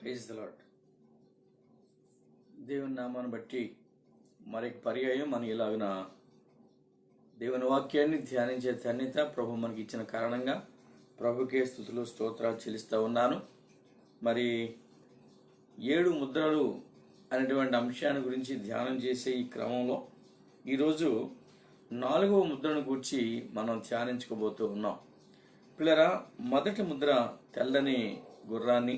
Praise the lord. దేవుని నామాన్ని బట్టి మరొక పర్యాయం మనం ఇలాగిన దేవుని వాక్యాన్ని ధ్యానించే ధన్యత ప్రభు మనకి ఇచ్చిన కారణంగా ప్రభుకే స్తుతులు స్తోత్రాలు చెల్లిస్తూ ఉన్నాను. మరి 7 ముద్రలు అనేటువంటి అంశాన్ని గురించి ధ్యానం చేసే ఈ క్రమంలో ఈరోజు 4వ ముద్రను గురించి మనం ధ్యానించుకోబోతూ ఉన్నాం. పిల్లరా, మొదటి ముద్ర తెల్లని గుర్రాన్ని,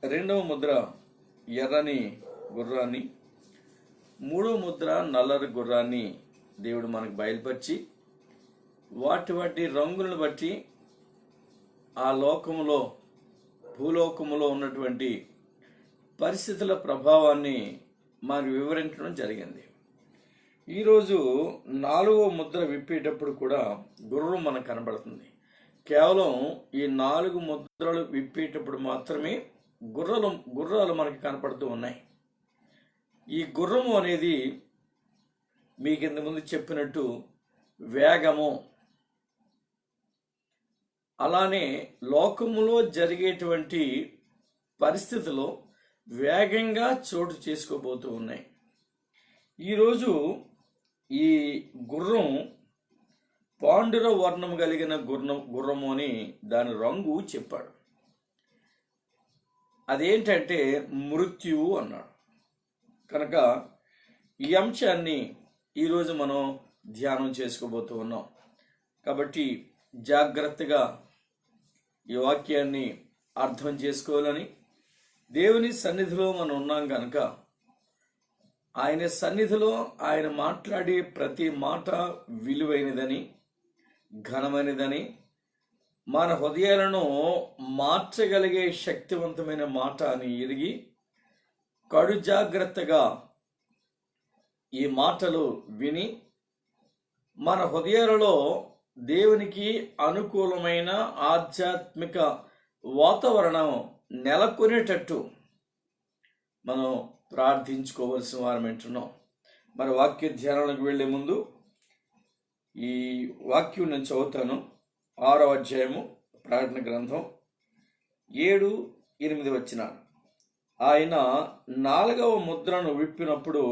2వ ముద్ర ఎర్రని గుర్రాన్ని, 3వ ముద్ర నల్లరి గుర్రాన్ని దేవుడు మనకు బయలుపరిచి వాటి రంగులను బట్టి ఆ లోకములో భూలోకములో ఉన్నటువంటి పరిస్థితుల ప్రభావాన్ని మనకు వివరించడం జరిగింది. ఈరోజు 4వ ముద్ర విప్పేటప్పుడు కూడా గుర్రం మనకు కనబడుతుంది. కేవలం ఈ 4 ముద్రలు విప్పేటప్పుడు మాత్రమే గుర్రాలు మనకి కనపడుతూ ఉన్నాయి. ఈ గుర్రము అనేది మీకు ఇంతకుముందు చెప్పినట్టు వేగము, అలానే లోకములో జరిగేటువంటి పరిస్థితుల్లో వేగంగా చోటు చేసుకోబోతూ ఉన్నాయి. ఈరోజు ఈ గుర్రం పాండుర వర్ణం కలిగిన గుర్రము అని దాని రంగు చెప్పాడు. అదేంటంటే మృత్యువు అన్నాడు. కనుక ఈ అంశాన్ని ఈరోజు మనం ధ్యానం చేసుకోబోతూ ఉన్నాం. కాబట్టి జాగ్రత్తగా ఈ వాక్యాన్ని అర్థం చేసుకోవాలని, దేవుని సన్నిధిలో మనం ఉన్నాం కనుక ఆయన సన్నిధిలో ఆయన మాట్లాడే ప్రతి మాట విలువైనదని, ఘనమైనదని, మన హృదయాలను మార్చగలిగే శక్తివంతమైన మాట అని ఎరిగి కడు జాగ్రత్తగా ఈ మాటలు విని మన హృదయాలలో దేవునికి అనుకూలమైన ఆధ్యాత్మిక వాతావరణం నెలకొనేటట్టు మనం ప్రార్థించుకోవలసిన వారం వింటున్నాం. మరి వాక్య ధ్యానానికి వెళ్లే ముందు ఈ వాక్యం నేను చదువుతాను. 6వ అధ్యాయము ప్రకటన గ్రంథం 7-8 వచనాలు. ఆయన 4వ ముద్రను విప్పినప్పుడు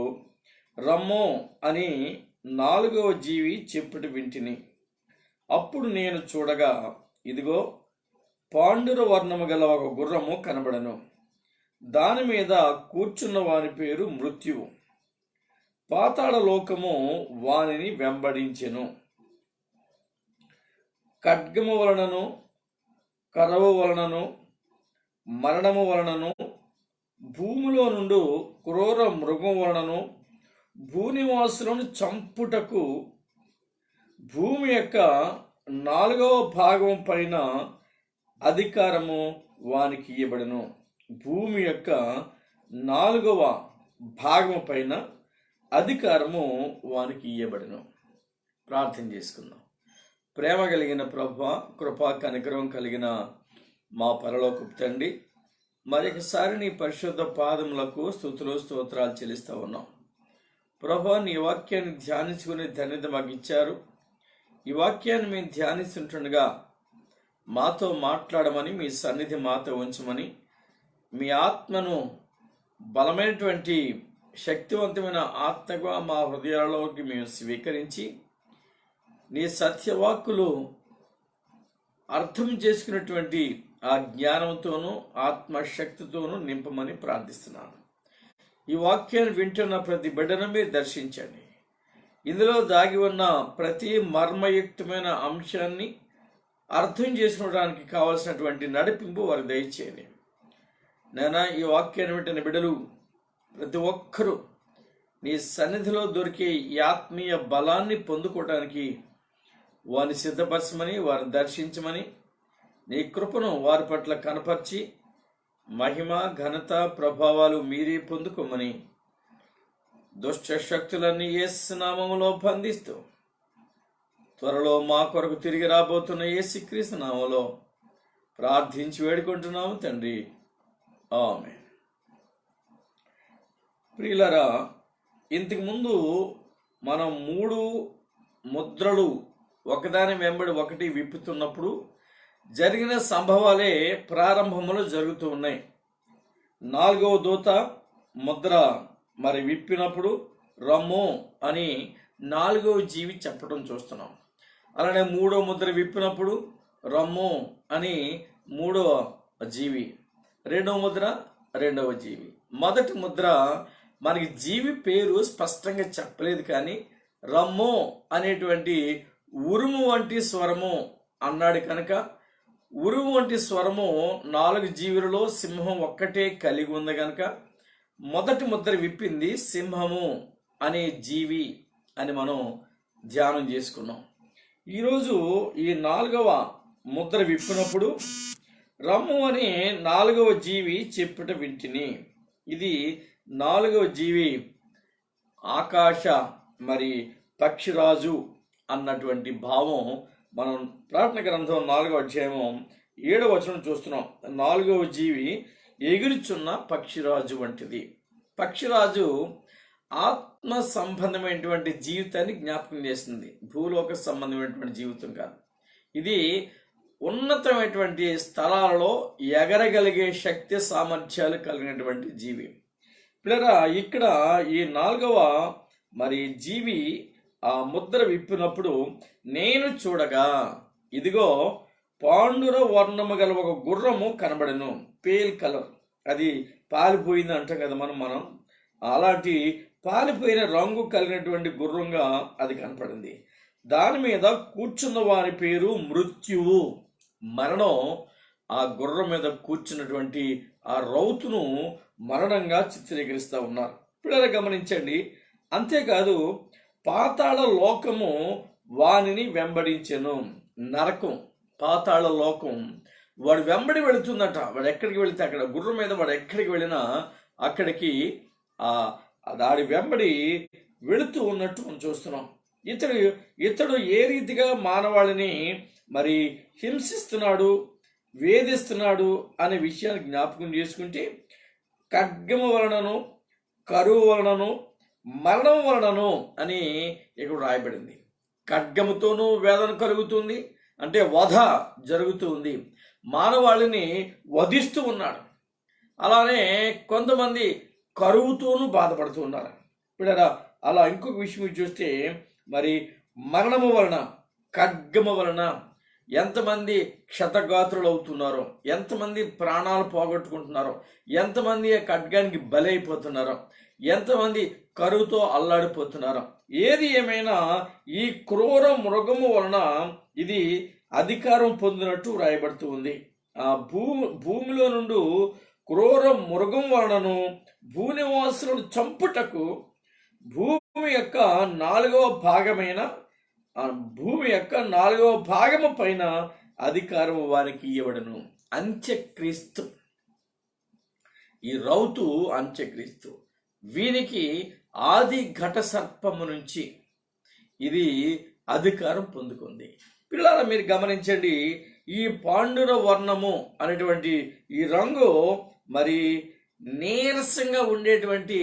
రమ్మో అని 4వ జీవి చెప్పుట వింటిని. అప్పుడు నేను చూడగా, ఇదిగో పాండుర వర్ణము గల ఒక గుర్రము కనబడను. దాని మీద కూర్చున్న వాని పేరు మృత్యువు. పాతాళ లోకము వానిని వెంబడించెను. ఖడ్గము వలనను, కరవు వలనను, మరణము వలనను, భూమిలో నుండి క్రూర మృగం వలనను భూనివాసులను చంపుటకు భూమి యొక్క 4వ భాగం పైన అధికారము వానికి ఇయ్యబడును. భూమి యొక్క 4వ భాగము పైన అధికారము వానికి ఇయ్యబడును. ప్రార్థన చేసుకుందాం. ప్రేమ కలిగిన ప్రభువా, కృపా కనికరం కలిగిన మా పరలోకపు తండ్రి, మరొకసారి నీ పరిశుద్ధ పాదములకు స్తుతులు స్తోత్రాలు చెల్లిస్తూ ఉన్నాం. ప్రభువా, నీ వాక్యాన్ని ధ్యానించుకునే ధన్యత మాకు ఇచ్చారు. ఈ వాక్యాన్ని మేము ధ్యానిస్తుండగా మాతో మాట్లాడమని, మీ సన్నిధి మాతో ఉంచమని, మీ ఆత్మను బలమైనటువంటి శక్తివంతమైన ఆత్మగా మా హృదయాలలోకి మేము స్వీకరించి నీ సత్యవాక్కులు అర్థం చేసుకున్నటువంటి ఆ జ్ఞానంతోనూ ఆత్మశక్తితోనూ నింపమని ప్రార్థిస్తున్నాను. ఈ వాక్యాన్ని వింటున్న ప్రతి బిడ్డను మీరు దర్శించండి. ఇందులో దాగి ఉన్న ప్రతి మర్మయుక్తమైన అంశాన్ని అర్థం చేసుకోవడానికి కావలసినటువంటి నడిపింపు వారికి దయచేయండి. నేను ఈ వాక్యాన్ని వింటున్న బిడ్డలు ప్రతి ఒక్కరూ నీ సన్నిధిలో దొరికే ఈ ఆత్మీయ బలాన్ని పొందుకోవడానికి వారిని సిద్ధపరచమని, వారిని దర్శించమని, నీ కృపను వారి పట్ల కనపరిచి మహిమ, ఘనత, ప్రభావాలు మీరే పొందుకోమని దుష్ట శక్తులన్నీ యేసు నామములో బంధిస్తూ త్వరలో మా కొరకు తిరిగి రాబోతున్న యేసుక్రీస్తు నామములో ప్రార్థించి వేడుకుంటున్నాము తండ్రి, ఆమేన్. ప్రియులారా, ఇంతకు ముందు మనం 3 ముద్రలు ఒకదాని వెంబడి ఒకటి విప్పుతున్నప్పుడు జరిగిన సంభవాలే ప్రారంభములో జరుగుతూ ఉన్నాయి. 4వ దూత ముద్ర మరి విప్పినప్పుడు రమ్ము అని 4వ జీవి చెప్పడం చూస్తున్నాం. అలానే 3వ ముద్ర విప్పినప్పుడు రమ్ము అని 3వ జీవి, 2వ ముద్ర 2వ జీవి. మొదటి ముద్ర మనకి జీవి పేరు స్పష్టంగా చెప్పలేదు, కానీ రమ్ము అనేటువంటి ఉరుము వంటి స్వరము అన్నాడు కనుక ఉరుము వంటి స్వరము 4 జీవులలో సింహం ఒక్కటే కలిగి ఉంది కనుక మొదటి ముద్ర విప్పింది సింహము అనే జీవి అని మనం ధ్యానం చేసుకున్నాం. ఈరోజు ఈ 4వ ముద్ర విప్పినప్పుడు రమ్ము అనే 4వ జీవి చెప్పుట వింటిని. ఇది 4వ జీవి ఆకాశ మరి పక్షిరాజు అన్నటువంటి భావం మనం ప్రార్థన గ్రంథం 4వ అధ్యాయము 7వ వచనం చూస్తున్నాం. 4వ జీవి ఎగురుచున్న పక్షిరాజు వంటిది. పక్షిరాజు ఆత్మ సంబంధమైనటువంటి జీవితాన్ని జ్ఞాపకం చేస్తుంది, భూలోక సంబంధమైనటువంటి జీవితం కాదు. ఇది ఉన్నతమైనటువంటి స్థలాలలో ఎగరగలిగే శక్తి సామర్థ్యాలు కలిగినటువంటి జీవి. పిల్లరా, ఇక్కడ ఈ 4వ మరి జీవి ఆ ముద్ర విప్పినప్పుడు నేను చూడగా ఇదిగో పాండుర వర్ణము గల ఒక గుర్రము కనబడెను. పేల్ కలర్, అది పాలిపోయింది అంటాం కదా మనం అలాంటి పాలిపోయిన రంగు కలిగినటువంటి గుర్రంగా అది కనపడింది. దాని మీద కూర్చున్న వారి పేరు మృత్యువు, మరణం. ఆ గుర్రం మీద కూర్చున్నటువంటి ఆ రౌతును మరణంగా చిత్రీకరిస్తూ ఉన్నారు. పిల్లలు గమనించండి. అంతేకాదు పాతాళ లోకము వానిని వెంబడించెను. నరకం, పాతాళ లోకం వాడు వెంబడి వెళుతుందట. వాడు ఎక్కడికి వెళితే అక్కడ, గుర్రం మీద వాడు ఎక్కడికి వెళ్ళినా అక్కడికి దాడి వెంబడి వెళుతూ ఉన్నట్టు మనం చూస్తున్నాం. ఇతడు ఏ రీతిగా మానవాళిని మరి హింసిస్తున్నాడు, వేధిస్తున్నాడు అనే విషయాన్ని జ్ఞాపకం చేసుకుంటే ఖడ్గము వలనను, కరువు వలనను, మరణం వలనను అని ఇక్కడ రాయబడింది. ఖడ్గముతోనూ వేదన కలుగుతుంది, అంటే వధ జరుగుతుంది, మానవాళిని వధిస్తూ ఉన్నాడు. అలానే కొంతమంది కరువుతోనూ బాధపడుతూ ఉన్నారు. ఇప్పుడు అలా ఇంకొక విషయం చూస్తే మరి మరణము వలన, ఖడ్గము వలన ఎంతమంది క్షతగాత్రులు అవుతున్నారో, ఎంతమంది ప్రాణాలు పోగొట్టుకుంటున్నారో, ఎంతమంది ఖడ్గానికి బలైపోతున్నారో, ఎంతమంది కరువుతో అల్లాడిపోతున్నారో. ఏది ఏమైనా ఈ క్రూర మృగము వలన ఇది అధికారం పొందినట్టు రాయబడుతూ ఉంది. ఆ భూమిలో నుండి క్రూర మృగం వలనను భూనివాసులను చంపుటకు భూమి యొక్క 4వ భాగమైన భూమి యొక్క 4వ భాగము పైన అధికారం వారికి ఇవ్వబడును. అంత్యక్రీస్తు, ఈ రౌతు అంత్యక్రీస్తు. వీరికి ఆది ఘట సర్పము నుంచి ఇది అధికారం పొందుకుంది. పిల్లల మీరు గమనించండి, ఈ పాండుర వర్ణము అనేటువంటి ఈ రంగు మరి నీరసంగా ఉండేటువంటి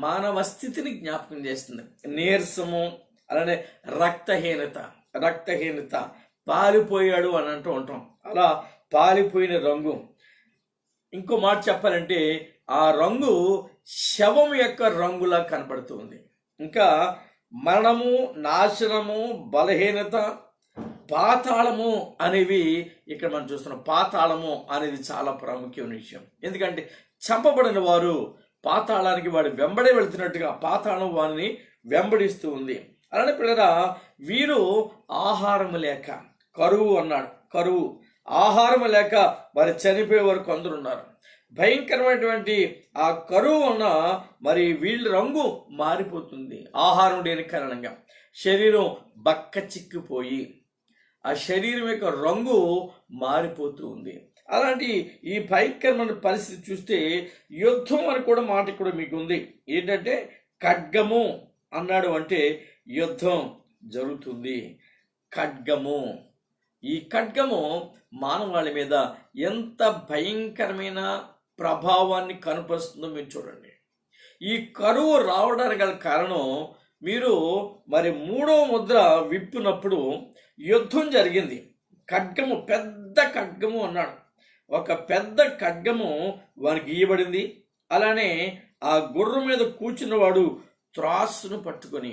మానవ స్థితిని జ్ఞాపకం చేస్తుంది. నీరసము, అలానే రక్తహీనత, పాలిపోయాడు అని అంటూ ఉంటాం. అలా పాలిపోయిన రంగు. ఇంకో మాట చెప్పాలంటే ఆ రంగు శవం యొక్క రంగులా కనపడుతుంది. ఇంకా మరణము, నాశనము, బలహీనత, పాతాళము అనేవి ఇక్కడ మనం చూస్తున్నాం. పాతాళము అనేది చాలా ప్రాముఖ్యమైన విషయం. ఎందుకంటే చంపబడిన వారు పాతాళానికి వాడు వెంబడే వెళుతున్నట్టుగా పాతాళం వారిని వెంబడిస్తూ ఉంది. అలానే పిల్లరా, వీరు ఆహారం లేక, కరువు అన్నాడు, కరువు, ఆహారం లేక మరి చనిపోయే వారు కొందరు ఉన్నారు. భయంకరమైనటువంటి ఆ కరువు వలన మరి వీళ్ళ రంగు మారిపోతుంది. ఆహారం లేని కారణంగా శరీరం బక్క చిక్కిపోయి ఆ శరీరం యొక్క రంగు మారిపోతూ ఉంది. అలాంటి ఈ భయంకరమైన పరిస్థితి చూస్తే యుద్ధం అని కూడా మాట కూడా మీకు ఉంది. ఏంటంటే ఖడ్గము అన్నాడు అంటే యుద్ధం జరుగుతుంది. ఖడ్గము, ఈ ఖడ్గము మానవాళి మీద ఎంత భయంకరమైన ప్రభావాన్ని కనపరుస్తుందో మీరు చూడండి. ఈ కరువు రావడానికి గల కారణం, మీరు మరి 3వ ముద్ర విప్పినప్పుడు యుద్ధం జరిగింది. ఖడ్గము, పెద్ద పెద్ద ఖడ్గము అన్నాడు. ఒక పెద్ద ఖడ్గము వానికి గీయబడింది. అలానే ఆ గుర్రం మీద కూర్చున్నవాడు త్రాసును పట్టుకొని,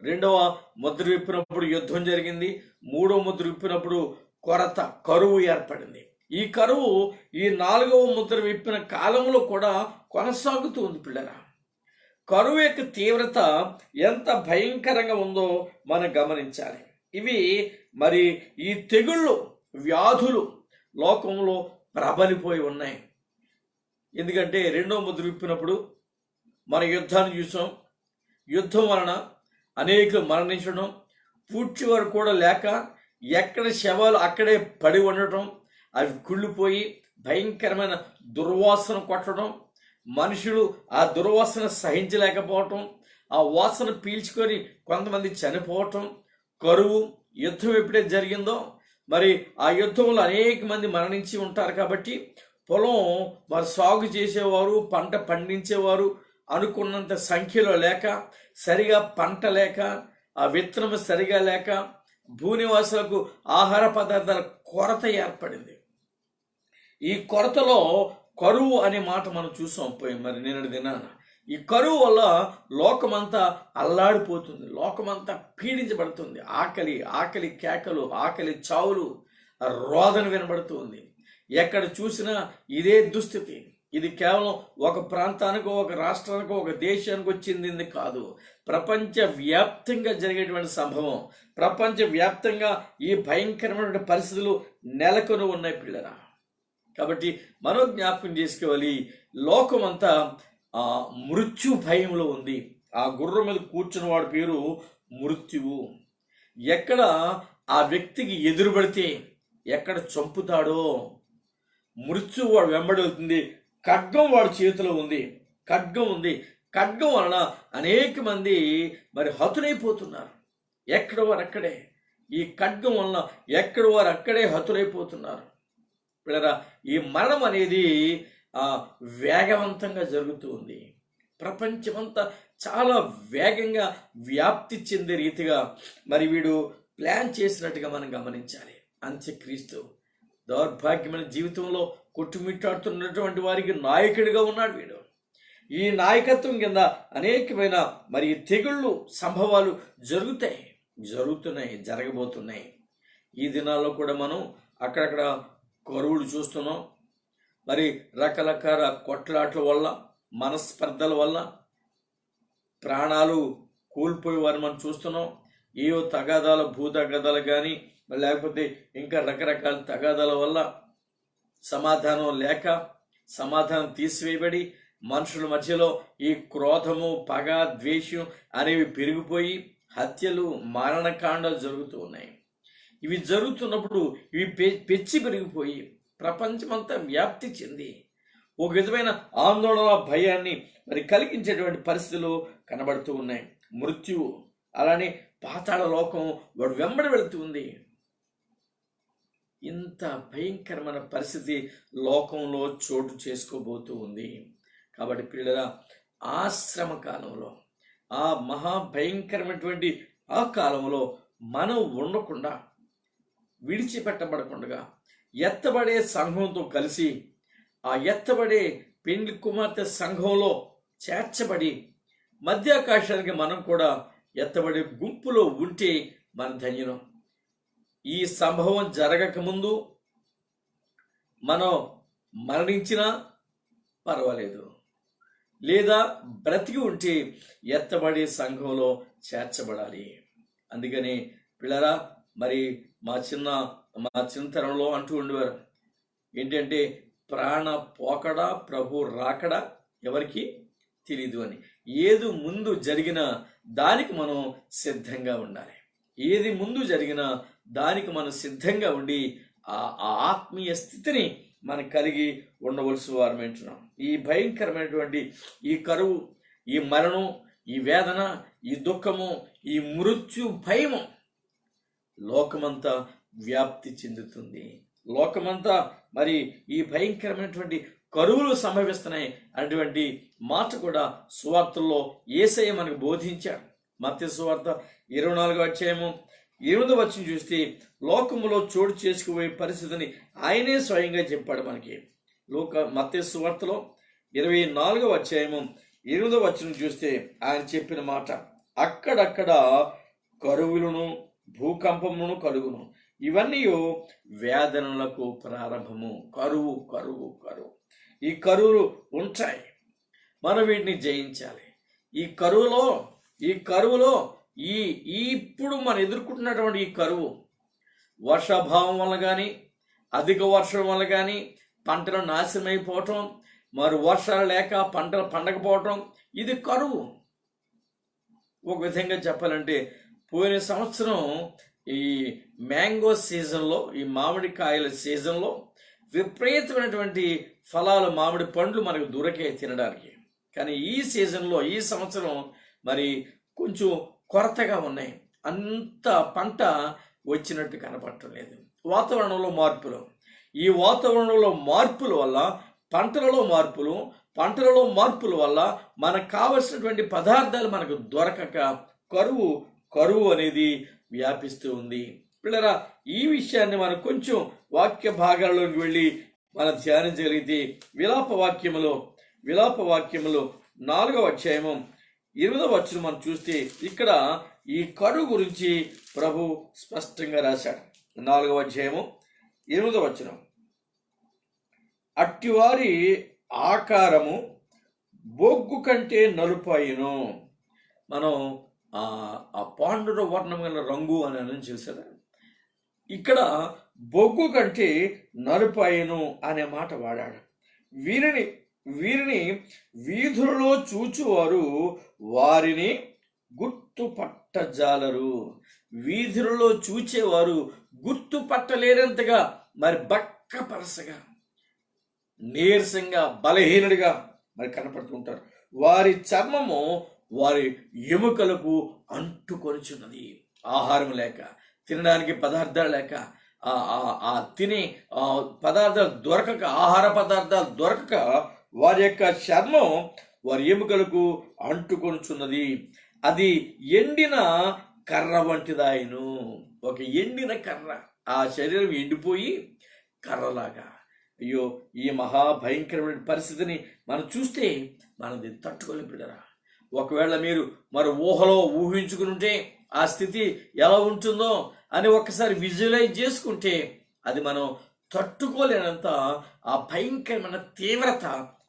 రెండవ ముద్ర విప్పినప్పుడు యుద్ధం జరిగింది. మూడవ ముద్ర విప్పినప్పుడు కొరత, కరువు ఏర్పడింది. ఈ కరువు ఈ 4వ ముద్ర విప్పిన కాలంలో కూడా కొనసాగుతూ ఉంది పిల్లరా. కరువు యొక్క తీవ్రత ఎంత భయంకరంగా ఉందో మనం గమనించాలి. ఇవి మరి ఈ తెగుళ్ళు, వ్యాధులు లోకంలో ప్రబలిపోయి ఉన్నాయి. ఎందుకంటే 2వ ముద్ర విప్పినప్పుడు మన యుద్ధాన్ని చూసాం. యుద్ధం వలన అనేకులు మరణించడం, పూడ్చేవారు కూడా లేక ఎక్కడ శవాలు అక్కడే పడి ఉండటం, అవి కుళ్ళిపోయి భయంకరమైన దుర్వాసన కొట్టడం, మనుషులు ఆ దుర్వాసన సహించలేకపోవటం, ఆ వాసన పీల్చుకొని కొంతమంది చనిపోవటం, కరువు. యుద్ధం ఎప్పుడైతే జరిగిందో మరి ఆ యుద్ధంలో అనేక మంది మరణించి ఉంటారు. కాబట్టి పొలం మరి సాగు చేసేవారు, పంట పండించేవారు అనుకున్నంత సంఖ్యలో లేక, సరిగా పంట లేక, ఆ విత్తనం సరిగా లేక భూనివాసులకు ఆహార పదార్థాల కొరత ఏర్పడింది. ఈ కొరతలో కరువు అనే మాట మనం చూసాం మరి నిన్నటి దినాన. ఈ కరువు వల్ల లోకమంతా అల్లాడిపోతుంది, లోకమంతా పీడించబడుతుంది. ఆకలి కేకలు, ఆకలి చావులు, రోదన వినబడుతుంది. ఎక్కడ చూసినా ఇదే దుస్థితి. ఇది కేవలం ఒక ప్రాంతానికో, ఒక రాష్ట్రానికో, ఒక దేశానికో చెందింది కాదు. ప్రపంచ వ్యాప్తంగా జరిగేటువంటి సంభవం. ప్రపంచ వ్యాప్తంగా ఈ భయంకరమైన పరిస్థితులు నెలకొని ఉన్నాయి పిల్లరా. కాబట్టి మనం జ్ఞాపకం చేసుకోవాలి, లోకమంతా మృత్యు భయంలో ఉంది. ఆ గుర్రం మీద కూర్చున్న వాడి పేరు మృత్యువు. ఎక్కడ ఆ వ్యక్తికి ఎదురుపడితే ఎక్కడ చంపుతాడో మృత్యువు వాడు వెంబడి వెళ్తుంది. ఖడ్గం వాడి చేతిలో ఉంది, ఖడ్గం ఉంది. ఖడ్గం వలన అనేక మంది మరి హతులైపోతున్నారు. ఎక్కడ వారు అక్కడే. ఈ ఖడ్గం వలన ఎక్కడ వారు అక్కడే హతులైపోతున్నారు పిల్లరా. ఈ మరణం అనేది వేగవంతంగా జరుగుతూ ఉంది. ప్రపంచమంతా చాలా వేగంగా వ్యాప్తి చెందే రీతిగా మరి వీడు ప్లాన్ చేసినట్టుగా మనం గమనించాలి. అంత్యక్రీస్తు దౌర్భాగ్యమైన జీవితంలో కొట్టుమిట్టాడుతున్నటువంటి వారికి నాయకుడిగా ఉన్నాడు వీడు. ఈ నాయకత్వం కింద అనేకమైన మరి తెగుళ్ళు, సంభవాలు జరుగుతున్నాయి, జరగబోతున్నాయి. ఈ దినాల్లో కూడా మనం అక్కడక్కడ కరువులు చూస్తున్నాం. మరి రకరకాల కొట్లాట్ల వల్ల, మనస్పర్ధల వల్ల ప్రాణాలు కోల్పోయే వారిని మనం చూస్తున్నాం. ఏవో తగాదాలు, భూతగాదాలు కానీ లేకపోతే ఇంకా రకరకాల తగాదాల వల్ల సమాధానం లేక, సమాధానం తీసివేయబడి మనుషుల మధ్యలో ఈ క్రోధము, పగ, ద్వేషం అనేవి పెరిగిపోయి హత్యలు, మారణకాండాలు జరుగుతూ ఉన్నాయి. ఇవి జరుగుతున్నప్పుడు ఇవి పెచ్చి పెరిగిపోయి ప్రపంచమంతా వ్యాప్తి చెంది ఒక విధమైన ఆందోళన, భయాన్ని మరి కలిగించేటువంటి పరిస్థితులు కనబడుతూ ఉన్నాయి. మృత్యువు అలానే పాతాళ లోకం వాడు వెంబడి వెళుతుంది. ఇంత భయంకరమైన పరిస్థితి లోకంలో చోటు చేసుకోబోతూ ఉంది. కాబట్టి పిల్లరా, ఆ శ్రమ కాలంలో, ఆ మహాభయంకరమైనటువంటి ఆ కాలంలో మనం ఉండకుండా, విడిచిపెట్టబడకుండా ఎత్తబడే సంఘంతో కలిసి ఆ ఎత్తబడే పెండ్లి కుమార్తె సంఘంలో చేర్చబడి మధ్యాకాశానికి మనం కూడా ఎత్తబడే గుంపులో ఉంటే మన ధన్యులం. ఈ సంభవం జరగకముందు మనం మరణించినా పర్వాలేదు, లేదా బ్రతికి ఉంటే ఎత్తబడే సంఘంలో చేర్చబడాలి. అందుకని పిల్లరా, మరి మా చిన్నతనంలో అంటూ ఉండేవారు ఏంటంటే, ప్రాణ పోకడా ప్రభు రాకడా ఎవరికి తెలీదు అని. ఏది ముందు జరిగినా దానికి మనం సిద్ధంగా ఉండాలి. ఏది ముందు జరిగినా దానికి మనం సిద్ధంగా ఉండి ఆ ఆత్మీయ స్థితిని మనం కలిగి ఉండవలసి వారమంటున్నాం. ఈ భయంకరమైనటువంటి ఈ కరువు, ఈ మరణం, ఈ వేదన, ఈ దుఃఖము, ఈ మృత్యు భయము లోకమంతా వ్యాప్తి చెందుతుంది. లోకమంతా మరి ఈ భయంకరమైనటువంటి కరువులు సంభవిస్తున్నాయి అటువంటి మాట కూడా సువార్తల్లో యేసయ్య మనకు బోధించాడు. మత్తయి సువార్త 24వ అధ్యాయము 8వ వచనం చూస్తే లోకములో చోటు చేసుకుపోయే పరిస్థితిని ఆయనే స్వయంగా చెప్పాడు మనకి. మత్తయి సువార్తలో 24వ అధ్యాయము 8వ వచనం చూస్తే ఆయన చెప్పిన మాట, అక్కడక్కడ కరువులను భూకంపమును కలుగును, ఇవన్నీ వేదనలకు ప్రారంభము. కరువు కరువు కరువు, ఈ కరువులు ఉంటాయి, మనం వీటిని జయించాలి. ఈ కరువులో ఇప్పుడు మనం ఎదుర్కొంటున్నటువంటి ఈ కరువు వర్షాభావం వల్ల కానీ, అధిక వర్షం వల్ల కానీ పంటలు నాశనం అయిపోవటం, మరి వర్షాలు లేక పంటలు పండకపోవటం, ఇది కరువు. ఒక విధంగా చెప్పాలంటే పోయిన సంవత్సరం ఈ మ్యాంగో సీజన్లో, ఈ మామిడికాయల సీజన్లో విపరీతమైనటువంటి ఫలాలు, మామిడి పండ్లు మనకు దొరికే తినడానికి. కానీ ఈ సీజన్లో, ఈ సంవత్సరం మరి కొంచెం కొరతగా ఉన్నాయి, అంత పంట వచ్చినట్టు కనపడటం లేదు. వాతావరణంలో మార్పులు, ఈ వాతావరణంలో మార్పుల వల్ల పంటలలో మార్పుల వల్ల మనకు కావలసినటువంటి పదార్థాలు మనకు దొరకక కరువు అనేది వ్యాపిస్తూ ఉంది. పిల్లరా, ఈ విషయాన్ని మనం కొంచెం వాక్య భాగాల్లోకి వెళ్ళి మనం ధ్యానించగలిగితే విలాప వాక్యములో 4వ అధ్యాయము 8వ వచనం మనం చూస్తే ఇక్కడ ఈ కరువు గురించి ప్రభు స్పష్టంగా రాశాడు. 4వ అధ్యాయము 8వ వచనం, అట్టివారి ఆకారము బొగ్గు కంటే నలుపాయును. మనం ఆ పాండుర వర్ణం గల రంగు అని చూసారా, ఇక్కడ బొగ్గు కంటే నలుపాయును అనే మాట వాడాడు. వీరిని వీధులలో చూచువారు వారిని గుర్తుపట్టజాలరు. వీధులలో చూచేవారు గుర్తుపట్టలేనంతగా మరి బక్కపరసగా, నీరసంగా, బలహీనుడిగా మరి కనపడుతుంటారు. వారి చర్మము వారి ఎముకలకు అంటుకొనిచున్నది. ఆహారం లేక, తినడానికి పదార్థాలు లేక, తినే పదార్థాలు దొరకక, ఆహార పదార్థాలు దొరకక వారి యొక్క చర్మం వారి ఎముకలకు అంటుకొనిచున్నది. అది ఎండిన కర్ర వంటిదాయను. ఒక ఎండిన కర్ర, ఆ శరీరం ఎండిపోయి కర్రలాగా. అయ్యో, ఈ మహాభయంకరమైన పరిస్థితిని మనం చూస్తే మనం దీన్ని తట్టుకోలేం బిడ్డరా. ఒకవేళ మీరు మరి ఊహలో ఊహించుకుని ఉంటే ఆ స్థితి ఎలా ఉంటుందో అని ఒక్కసారి విజువలైజ్ చేసుకుంటే అది మనం తట్టుకోలేనంత ఆ భయంకరమైన తీవ్రత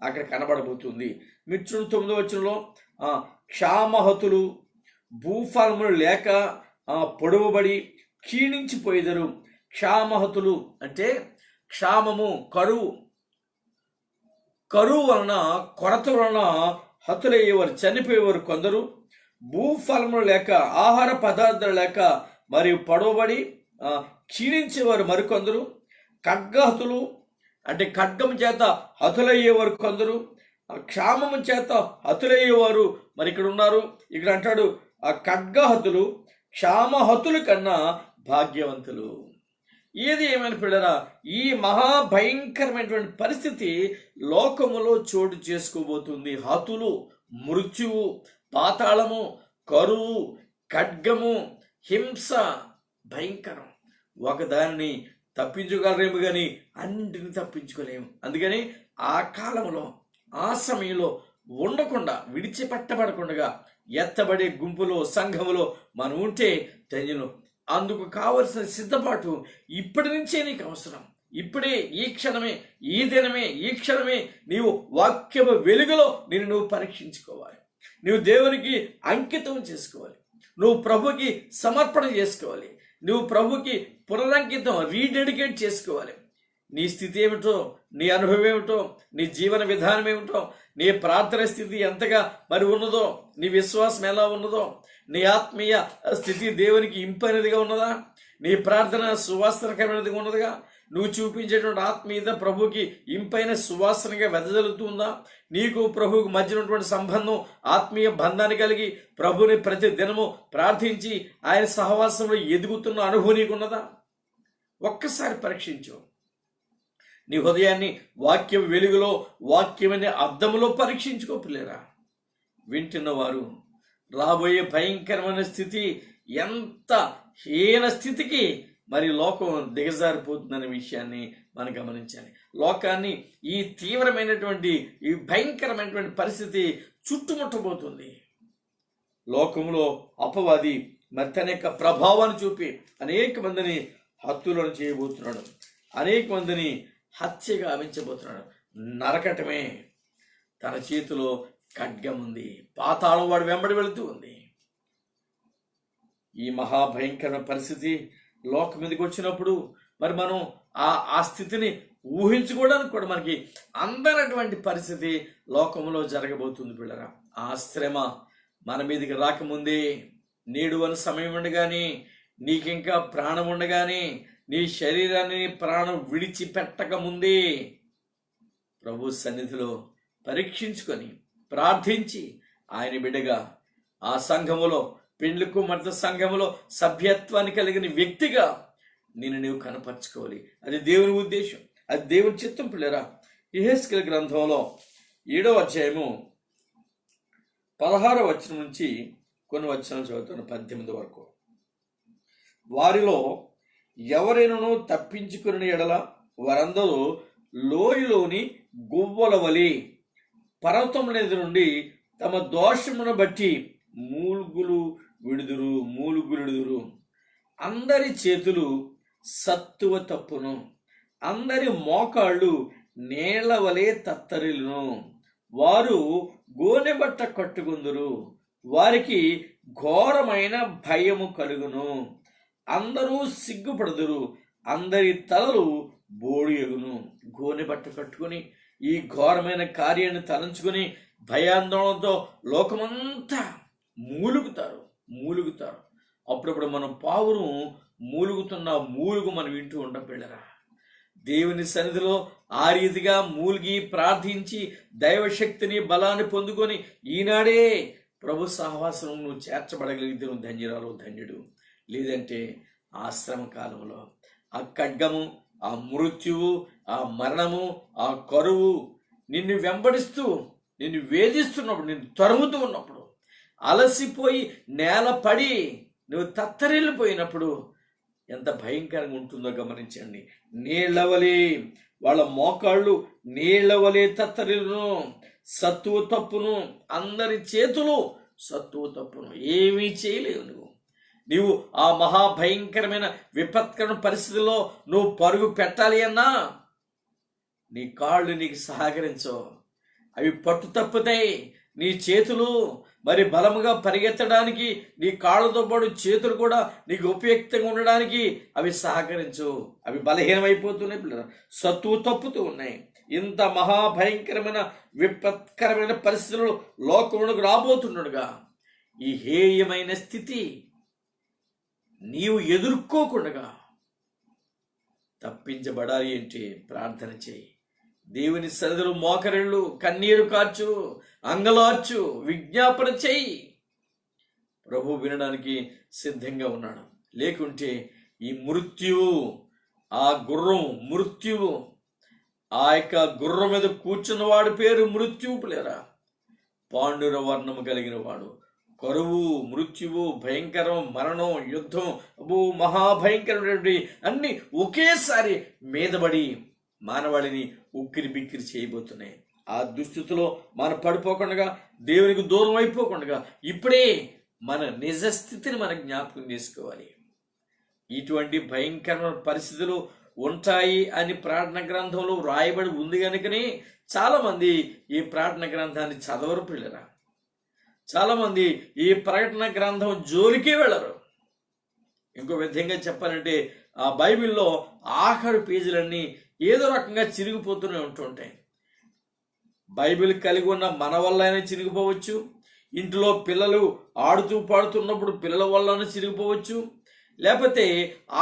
అక్కడ కనబడబోతుంది. మిత్రుడు 9వ వచనంలో క్షామహతులు భూఫలములు లేక పొడవబడి క్షీణించిపోయేదరు. క్షామహతులు అంటే క్షామము, కరువు వలన, కొరత వలన హతులయ్యేవారు, చనిపోయేవారు కొందరు. భూఫలములు లేక, ఆహార పదార్థాలు లేక మరియు పొడవబడి క్షీణించేవారు మరికొందరు. ఖడ్గహతులు అంటే ఖడ్గము చేత హతులయ్యేవారు కొందరు. క్షామము చేత హతులయ్యేవారు మరి ఇక్కడ ఉన్నారు. ఇక్కడ అంటాడు, ఆ ఖడ్గహతులు క్షామహతుల కన్నా భాగ్యవంతులు. ఏది ఏమైనా పిల్లరా, ఈ మహాభయంకరమైనటువంటి పరిస్థితి లోకములో చోటు చేసుకోబోతుంది. హతులు, మృత్యువు, పాతాళము, కరువు, ఖడ్గము, హింస భయంకరం. ఒకదాన్ని తప్పించుకోగలరేమో కానీ అన్నింటిని తప్పించుకోలేము. అందుకని ఆ కాలంలో, ఆ సమయంలో ఉండకుండా, విడిచిపెట్టబడకుండా ఎత్తబడే గుంపులో, సంఘములో మనం ఉంటే ధన్యులు. అందుకు కావలసిన సిద్ధపాటు ఇప్పటి నుంచే నీకు అవసరం. ఇప్పుడే, ఈ క్షణమే, ఈ దినమే, ఈ క్షణమే నీవు వాక్యము వెలుగులో నువ్వు పరీక్షించుకోవాలి. నువ్వు దేవునికి అంకితం చేసుకోవాలి. నువ్వు ప్రభుకి సమర్పణ చేసుకోవాలి. నువ్వు ప్రభుకి పునరంకితం, రీడెడికేట్ చేసుకోవాలి. నీ స్థితి ఏమిటో, నీ అనుభవం ఏమిటో, నీ జీవన విధానం ఏమిటో, నీ ప్రార్థన స్థితి ఎంతగా మరి ఉన్నదో, నీ విశ్వాసం ఎలా ఉన్నదో, నీ ఆత్మీయ స్థితి దేవునికి ఇంపైనదిగా ఉన్నదా, నీ ప్రార్థన సువాసనకరమైనదిగా ఉన్నదిగా, నువ్వు చూపించేటువంటి ఆత్మీయత ప్రభుకి ఇంపైన సువాసనగా వెదజల్లుతుందా, నీకు ప్రభువుకు మధ్య ఉన్నటువంటి సంబంధం, ఆత్మీయ బంధాన్ని కలిగి ప్రభుని ప్రతి దినము ప్రార్థించి ఆయన సహవాసంలో ఎదుగుతున్న అనుభవం నీకున్నదా? ఒక్కసారి పరీక్షించు. నీ హృదయాన్ని వాక్యం వెలుగులో, వాక్యమనే అర్థములో పరీక్షించుకో పిల్లరా. వింటున్నవారు రాబోయే భయంకరమైన స్థితి ఎంత హీన స్థితికి మరి లోకం దిగజారిపోతుందనే విషయాన్ని మనం గమనించాలి. లోకాన్ని ఈ తీవ్రమైనటువంటి ఈ భయంకరమైనటువంటి పరిస్థితి చుట్టుముట్టబోతుంది. లోకంలో అపవాది మరి తన యొక్క ప్రభావాన్ని చూపి అనేక మందిని హత్యలను చేయబోతున్నాడు, అనేక మందిని హత్య గావించబోతున్నాడు. నరకటమే తన చేతిలో ఖడ్గం ఉంది, పాతాళం వాడు వెంబడి వెళుతూ ఉంది. ఈ మహాభయంకర పరిస్థితి లోకం మీదకి వచ్చినప్పుడు మరి మనం ఆ స్థితిని ఊహించుకోవడానికి కూడా మనకి అందనటువంటి పరిస్థితి లోకంలో జరగబోతుంది పిల్లరా. ఆ శ్రమ మన మీదకి రాకముందే, నేడు అని సమయం ఉండగానే, నీకింకా ప్రాణం ఉండగానే, నీ శరీరాన్ని ప్రాణం విడిచిపెట్టక ముందే ప్రభు సన్నిధిలో పరీక్షించుకొని ప్రార్థించి ఆయన బిడ్డగా ఆ సంఘములో, పెండ్లి కుమార్తె సంఘములో సభ్యత్వాన్ని కలిగిన వ్యక్తిగా నీవు కనపరచుకోవాలి. అది దేవుని ఉద్దేశం, అది దేవుని చిత్తం పిల్లరా. యెహెజ్కేలు గ్రంథంలో 7వ అధ్యాయము 16వ వచనం నుంచి కొన్ని వచనాలు చదువుతాను, 18 వరకు. వారిలో ఎవరైనాను తప్పించుకుని ఎడల వారందరూ లోయలోని గువ్వల వలె పర్వతముల నుండి తమ దోషమును బట్టి మూలుగులు విడుదురు. అందరి చేతులు సత్తువ తప్పును, అందరి మోకాళ్ళు నేల వలె తత్తరిల్లును. వారు గోనెబట్ట కట్టుకుందురు, వారికి ఘోరమైన భయము కలుగును. అందరూ సిగ్గుపడుదురు, అందరి తలలు బోడియగును. గోనెబట్ట కట్టుకుని ఈ ఘోరమైన కార్యాన్ని తలంచుకుని భయాందోళనతో లోకమంతా మూలుగుతారు. అప్పుడప్పుడు మనం పావును మూలుగుతున్న మూలుగు మనం వింటూ ఉండం పిల్లరా. దేవుని సన్నిధిలో ఆ రీతిగా మూలిగి ప్రార్థించి దైవశక్తిని బలాన్ని పొందుకొని ఈనాడే ప్రభు సహవాసం నువ్వు చేర్చబడగలిగితే నువ్వు ధన్యురాలు, ధన్యుడు. లేదంటే ఆ శ్రమ కాలంలో ఆ ఖడ్గము, ఆ మృత్యువు, ఆ మరణము, ఆ కరువు నిన్ను వెంబడిస్తూ, నిన్ను వేధిస్తున్నప్పుడు, నిన్ను తరుముతూ ఉన్నప్పుడు, అలసిపోయి నేల పడి నువ్వు తత్తరిల్లిపోయినప్పుడు ఎంత భయంకరంగా ఉంటుందో గమనించండి. నీళ్ళవలే వాళ్ళ మోకాళ్ళు నీళ్ళవలే తత్తరిల్లును, సత్తువ తప్పును, అందరి చేతులు సత్తువ తప్పును. ఏమీ చేయలేవు నీవు ఆ మహాభయంకరమైన విపత్కర పరిస్థితుల్లో నువ్వు పరుగు పెట్టాలి అన్నా నీ కాళ్ళు నీకు సహకరించవు, అవి పట్టు తప్పుతాయి. నీ చేతులు మరి బలముగా పరిగెత్తడానికి, నీ కాళ్ళతో పాటు చేతులు కూడా నీకు ఉపయుక్తంగా ఉండడానికి అవి సహకరించు, అవి బలహీనమైపోతున్నాయి పిల్లలు, సత్తువు తప్పుతూ ఉన్నాయి. ఇంత మహాభయంకరమైన విపత్కరమైన పరిస్థితులు లోకమునకు రాబోతుండగా ఈ హేయమైన స్థితి నీవు ఎదుర్కోకుండా తప్పించబడాలి అంటే ప్రార్థన చేయి. దేవుని సన్నిధిలో మోకరిళ్ళు, కన్నీరు కార్చు, అంగలార్చు, విజ్ఞాపన చేయి. ప్రభు వినడానికి సిద్ధంగా ఉన్నాడు. లేకుంటే ఈ మృత్యువు, ఆ గుర్రం మృత్యువు, ఆ యొక్క గుర్రం మీద కూర్చున్నవాడి పేరు మృత్యువు పిల్లరా. పాండుర వర్ణము కలిగిన వాడు, కరువు, మృత్యువు, భయంకరం, మరణం, యుద్ధం, మహాభయంకరమైనటువంటి అన్ని ఒకేసారి మీదబడి మానవాళిని ఉక్కిరి బిక్కిరి చేయబోతున్నాయి. ఆ దుస్థితిలో మనం పడిపోకుండా, దేవునికి దూరం అయిపోకుండా ఇప్పుడే మన నిజస్థితిని మనం జ్ఞాపకం చేసుకోవాలి. ఇటువంటి భయంకరమైన పరిస్థితులు ఉంటాయి అని ప్రార్థన గ్రంథంలో వ్రాయబడి ఉంది కనుకనే చాలామంది ఈ ప్రార్థన గ్రంథాన్ని చదవరు పిల్లరా. చాలామంది ఈ ప్రకటన గ్రంథం జోలికే వెళ్ళరు. ఇంకో విధంగా చెప్పాలంటే ఆ బైబిల్లో ఆఖరి పేజీలన్నీ ఏదో రకంగా చిరిగిపోతూనే ఉంటుంటాయి. బైబిల్ కలిగి ఉన్న మన వల్ల అయినా చిరిగిపోవచ్చు, ఇంట్లో పిల్లలు ఆడుతూ పాడుతున్నప్పుడు పిల్లల వల్లనే చిరిగిపోవచ్చు, లేకపోతే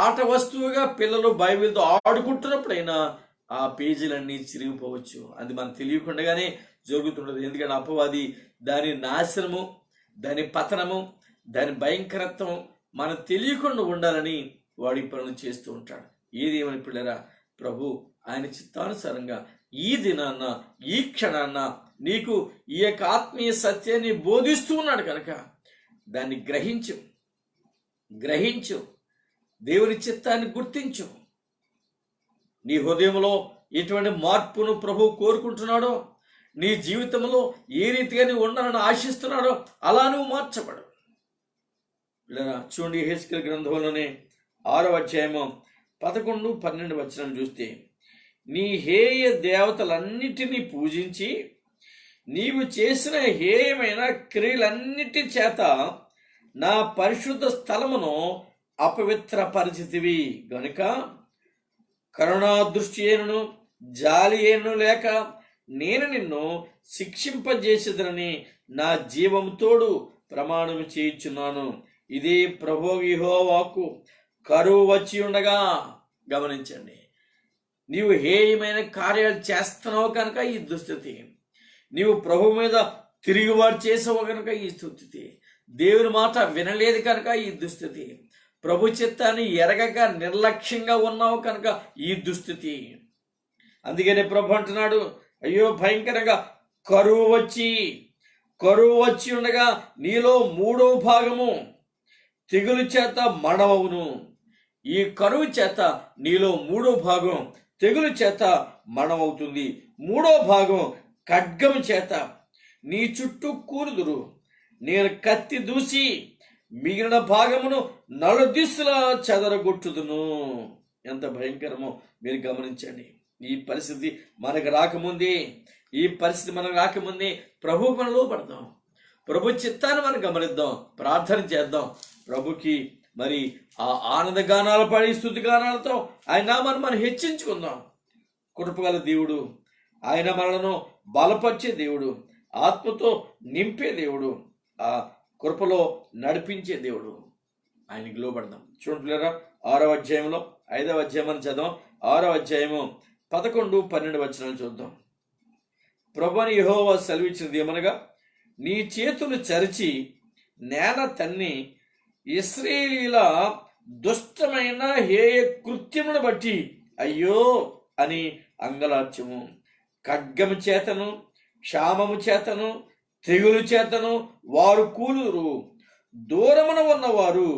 ఆట వస్తువుగా పిల్లలు బైబిల్తో ఆడుకుంటున్నప్పుడైనా ఆ పేజీలన్నీ చిరిగిపోవచ్చు. అది మనకు తెలియకుండానే జరుగుతుండదు. ఎందుకంటే అపవాది దాని నాశనము, దాని పతనము, దాని భయంకరత్వం మనకు తెలియకుండా ఉండాలని వాడి పనులు చేస్తూ ఉంటాడు. ఏదేమని పిల్లరా, ప్రభు ఆయన చిత్తానుసారంగా ఈ దినాన్న, ఈ క్షణాన్న నీకు ఈ యొక్క ఆత్మీయ సత్యాన్ని బోధిస్తూ ఉన్నాడు కనుక దాన్ని గ్రహించు. దేవుని చిత్తాన్ని గుర్తించు. నీ హృదయంలో ఎటువంటి మార్పును ప్రభు కోరుకుంటున్నాడో, నీ జీవితంలో ఏ రీతిగా నీవు ఉండాలని ఆశిస్తున్నాడో అలా నువ్వు మార్చబడు. చూడండి, యెహెజ్కేలు గ్రంథంలోనే 6వ అధ్యాయము 11, 12 వచనం చూస్తే, నీ హేయ దేవతలన్నిటినీ పూజించి నీవు చేసిన హేయమైన క్రియలన్నిటి చేత నా పరిశుద్ధ స్థలమును అపవిత్రపరిచితివి గనుక కరుణా దృష్టి అయినను జాలి అయినను లేక నేను నిన్ను శిక్షింపజేసేదనని నా జీవముతోడు ప్రమాణం చేయించున్నాను. ఇది ప్రభువు యెహోవాకు కరువు వచ్చి ఉండగా. గమనించండి, నీవు హేయమైన కార్యాలు చేస్తున్నావు కనుక ఈ దుస్థితి, నీవు ప్రభు మీద తిరుగుబాటు చేసావు కనుక ఈ స్థితి, దేవుని మాట వినలేదు కనుక ఈ దుస్థితి, ప్రభు చిత్తాన్ని ఎరగక నిర్లక్ష్యంగా ఉన్నావు కనుక ఈ దుస్థితి. అందుకనే ప్రభు అంటున్నాడు, అయ్యో భయంకరంగా కరువు వచ్చి ఉండగా నీలో 3వ భాగము తెగులు చేత మరణమవును. ఈ కరువు చేత నీలో 3వ భాగం తెగులు చేత మరణమవుతుంది. 3వ భాగం ఖడ్గము చేత నీ చుట్టూ కూరుదురు. నేను కత్తి దూసి మిగిలిన భాగమును నలుదిశలా చెదరగొట్టుదును. ఎంత భయంకరమో మీరు గమనించండి. ఈ పరిస్థితి మనకు రాకముందే ప్రభు మనలో పడదాం, ప్రభు చిత్తాన్ని మనం గమనిద్దాం, ప్రార్థన చేద్దాం. ప్రభుకి మరి ఆ ఆనంద గానాలు పాడి స్తుతి గానాలతో ఆయన నామాన్ని మనం హెచ్చించుకుందాం. కృపగల దేవుడు, ఆయన మనలను బలపరిచే దేవుడు, ఆత్మతో నింపే దేవుడు, ఆ కృపలో నడిపించే దేవుడు. ఆయనకి లోబడదాం. చూడండి 6వ అధ్యాయంలో 5వ అధ్యాయం అని చదువు. 6వ అధ్యాయము 11, 12 వచనాలు చూద్దాం. ప్రభువైన యెహోవా సెలవిచ్చినది ఏమనగా, నీ చేతులు చరిచి నేల తన్ని ఇశ్రాయేలీయుల దుష్టమైన హేయ కృత్యమును బట్టి అయ్యో అని అంగలార్చము. ఖడ్గము చేతను క్షామము చేతను తెగులు చేతను వారు కూలురు. దూరమున ఉన్నవారు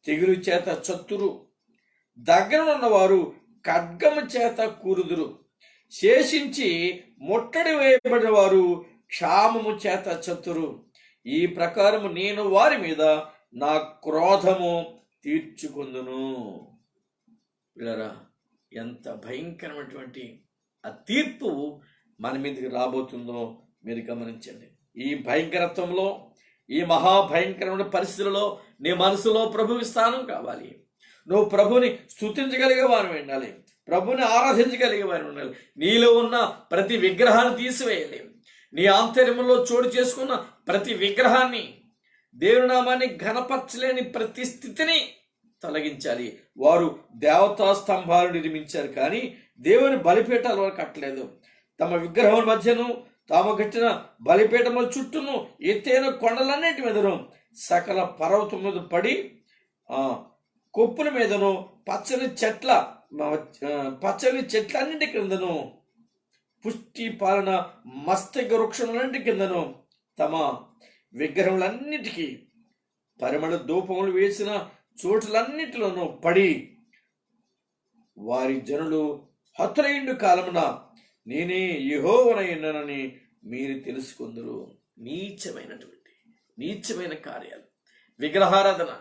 తెగులు చేత చత్తురు, దగ్గరనున్నవారు ఖడ్గము చేత కూరుదురు. శేషించి ముట్టడి వేయబడిన వారు క్షామము చేత చత్తురు. ఈ ప్రకారము నేను వారి మీద నా క్రోధము తీర్చుకుందును. పిల్లరా, ఎంత భయంకరమైనటువంటి ఆ తీర్పు మన మీదకి రాబోతుందో మీరు గమనించండి. ఈ భయంకరత్వంలో, ఈ మహాభయంకరమైన పరిస్థితులలో నీ మనసులో ప్రభువుకి స్థానం కావాలి. నువ్వు ప్రభుని స్తుతించగలిగే వారు ఉండాలి, ప్రభుని ఆరాధించగలిగే వారు ఉండాలి. నీలో ఉన్న ప్రతి విగ్రహాన్ని తీసివేయాలి. నీ ఆంతర్యంలో చోటు చేసుకున్న ప్రతి విగ్రహాన్ని, దేవుని నామాన్ని ఘనపరచలేని ప్రతి స్థితిని తొలగించాలి. వారు దేవతా స్తంభాలు నిర్మించారు, కానీ దేవుని బలిపీఠాలు వారు కట్టలేదు. తమ విగ్రహం మధ్యను తాము కట్టిన బలిపీఠముల చుట్టూను ఎత్తైన కొండలన్నిటి మీదను సకల పర్వతం మీద పడి కొప్పుల మీదను పచ్చని చెట్లన్నింటి క్రిందను పుష్టి పాలన మస్తక వృక్షములన్నింటి కిందను తమ విగ్రహములన్నిటికీ పరిమళ ధూపములు వేసిన చోట్లన్నిటిలోనూ పడి వారి జనులు హతులైండు కాలమున నేనే యెహోవానని మీరు తెలుసుకుందరు. నీచమైన కార్యాలు, విగ్రహారాధన,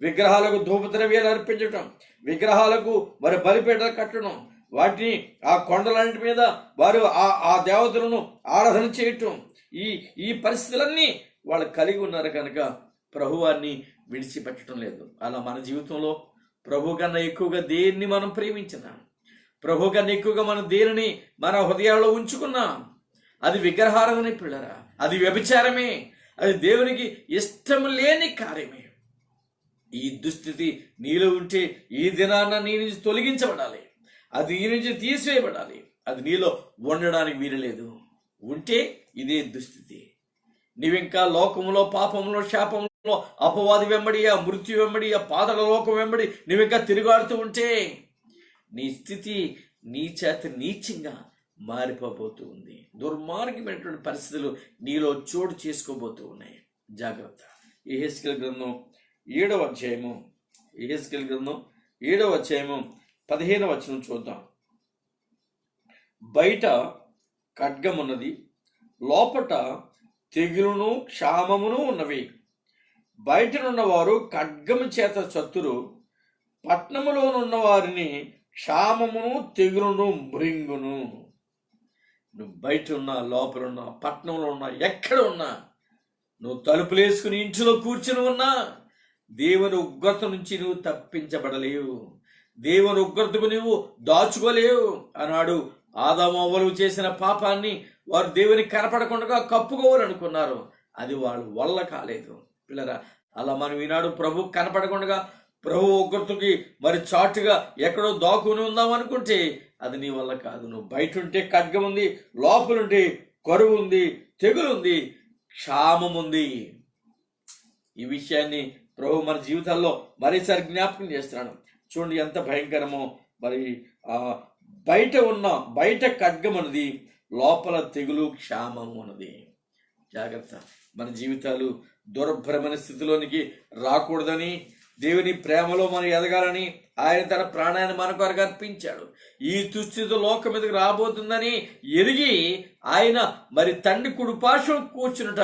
విగ్రహాలకు ధూపద్రవ్యాలు అర్పించటం, విగ్రహాలకు మరి బలిపీఠాలు కట్టడం, వాటిని ఆ కొండలన్నిటి మీద వారు ఆ దేవతలను ఆరాధన చేయటం, ఈ పరిస్థితులన్నీ వాళ్ళు కలిగి ఉన్నారు కనుక ప్రభువాన్ని విడిచిపెట్టడం లేదు. అలా మన జీవితంలో ప్రభు కన్నా ఎక్కువగా దేన్ని మనం ప్రేమించినా, ప్రభు కన్నా ఎక్కువగా మనం దేనిని మన హృదయాల్లో ఉంచుకున్నా, అది విగ్రహారాధన పిల్లరా, అది వ్యభిచారమే, అది దేవునికి ఇష్టం లేని కార్యమే. ఈ దుస్థితి నీలో ఉంటే ఈ దినాన్న నీ నుంచి తొలగించబడాలి, అది నీ నుంచి తీసివేయబడాలి. అది నీలో ఉండడానికి వీరలేదు. ఉంటే ఇదే దుస్థితి. నీవింకా లోకంలో, పాపంలో, శాపంలో, అపవాది వెంబడి, ఆ మృత్యు వెంబడి, ఆ పాతాళ లోకం వెంబడి నువ్వింకా తిరుగాడుతూ ఉంటే నీ స్థితి నీ చేత నీచంగా మారిపోబోతూ ఉంది. దుర్మార్గమైనటువంటి పరిస్థితులు నీలో చోటు చేసుకోబోతూ ఉన్నాయి. జాగ్రత్త. యెహెజ్కేలు గ్రంథం 7వ అధ్యాయము, యెహెజ్కేలు గ్రంథం 7వ అధ్యాయము 15వ వచనం చూద్దాం. బయట ఖడ్గమున్నది, లోపట తెగులును క్షామమును ఉన్నవి. బయటనున్నవారు ఖడ్గము చేత చతురు, పట్నములోనున్న వారిని క్షామమును తెగులును మృంగును. నువ్వు బయట ఉన్నా, లోపల ఉన్నా, పట్టణంలో ఉన్నా, ఎక్కడ ఉన్నా, నువ్వు తలుపులేసుకుని ఇంట్లో కూర్చుని ఉన్నా, దేవుని ఉగ్రత నుంచి నువ్వు తప్పించబడలేవు. దేవుని ఉగ్రతకు నువ్వు దాచుకోలేవు. అన్నాడు ఆదాము అవ్వలు చేసిన పాపాన్ని వారు దేవునికి కనపడకుండా కప్పుకోవాలనుకున్నారు. అది వాళ్ళ వల్ల కాలేదు. పిల్లరా, అలా మనం ఈనాడు ప్రభు కనపడకుండా ప్రభు ఉగ్రతకి మరి చాటుగా ఎక్కడో దాక్కుని ఉందాం అనుకుంటే అది నీ వల్ల కాదు. నువ్వు బయట ఉంటే ఖడ్గం ఉంది, లోపలుంటే కరువు ఉంది, తెగులు ఉంది, క్షామం ఉంది. ఈ విషయాన్ని ప్రభు మన జీవితాల్లో మరోసారి జ్ఞాపకం చేస్తున్నాడు. చూడండి ఎంత భయంకరమో. మరి బయట ఖడ్గం అన్నది, లోపల తెగులు క్షామం అన్నది. జాగ్రత్త. మన జీవితాలు దుర్భరమైన స్థితిలోనికి రాకూడదని, దేవుని ప్రేమలో మనం ఎదగాలని ఆయన తన ప్రాణాన్ని మన కొరకు అర్పించాడు. ఈ దుస్థితి లోకం మీదకి రాబోతుందని ఎరిగి ఆయన మరి తండ్రి కుడిపార్శ్వం కూర్చునుట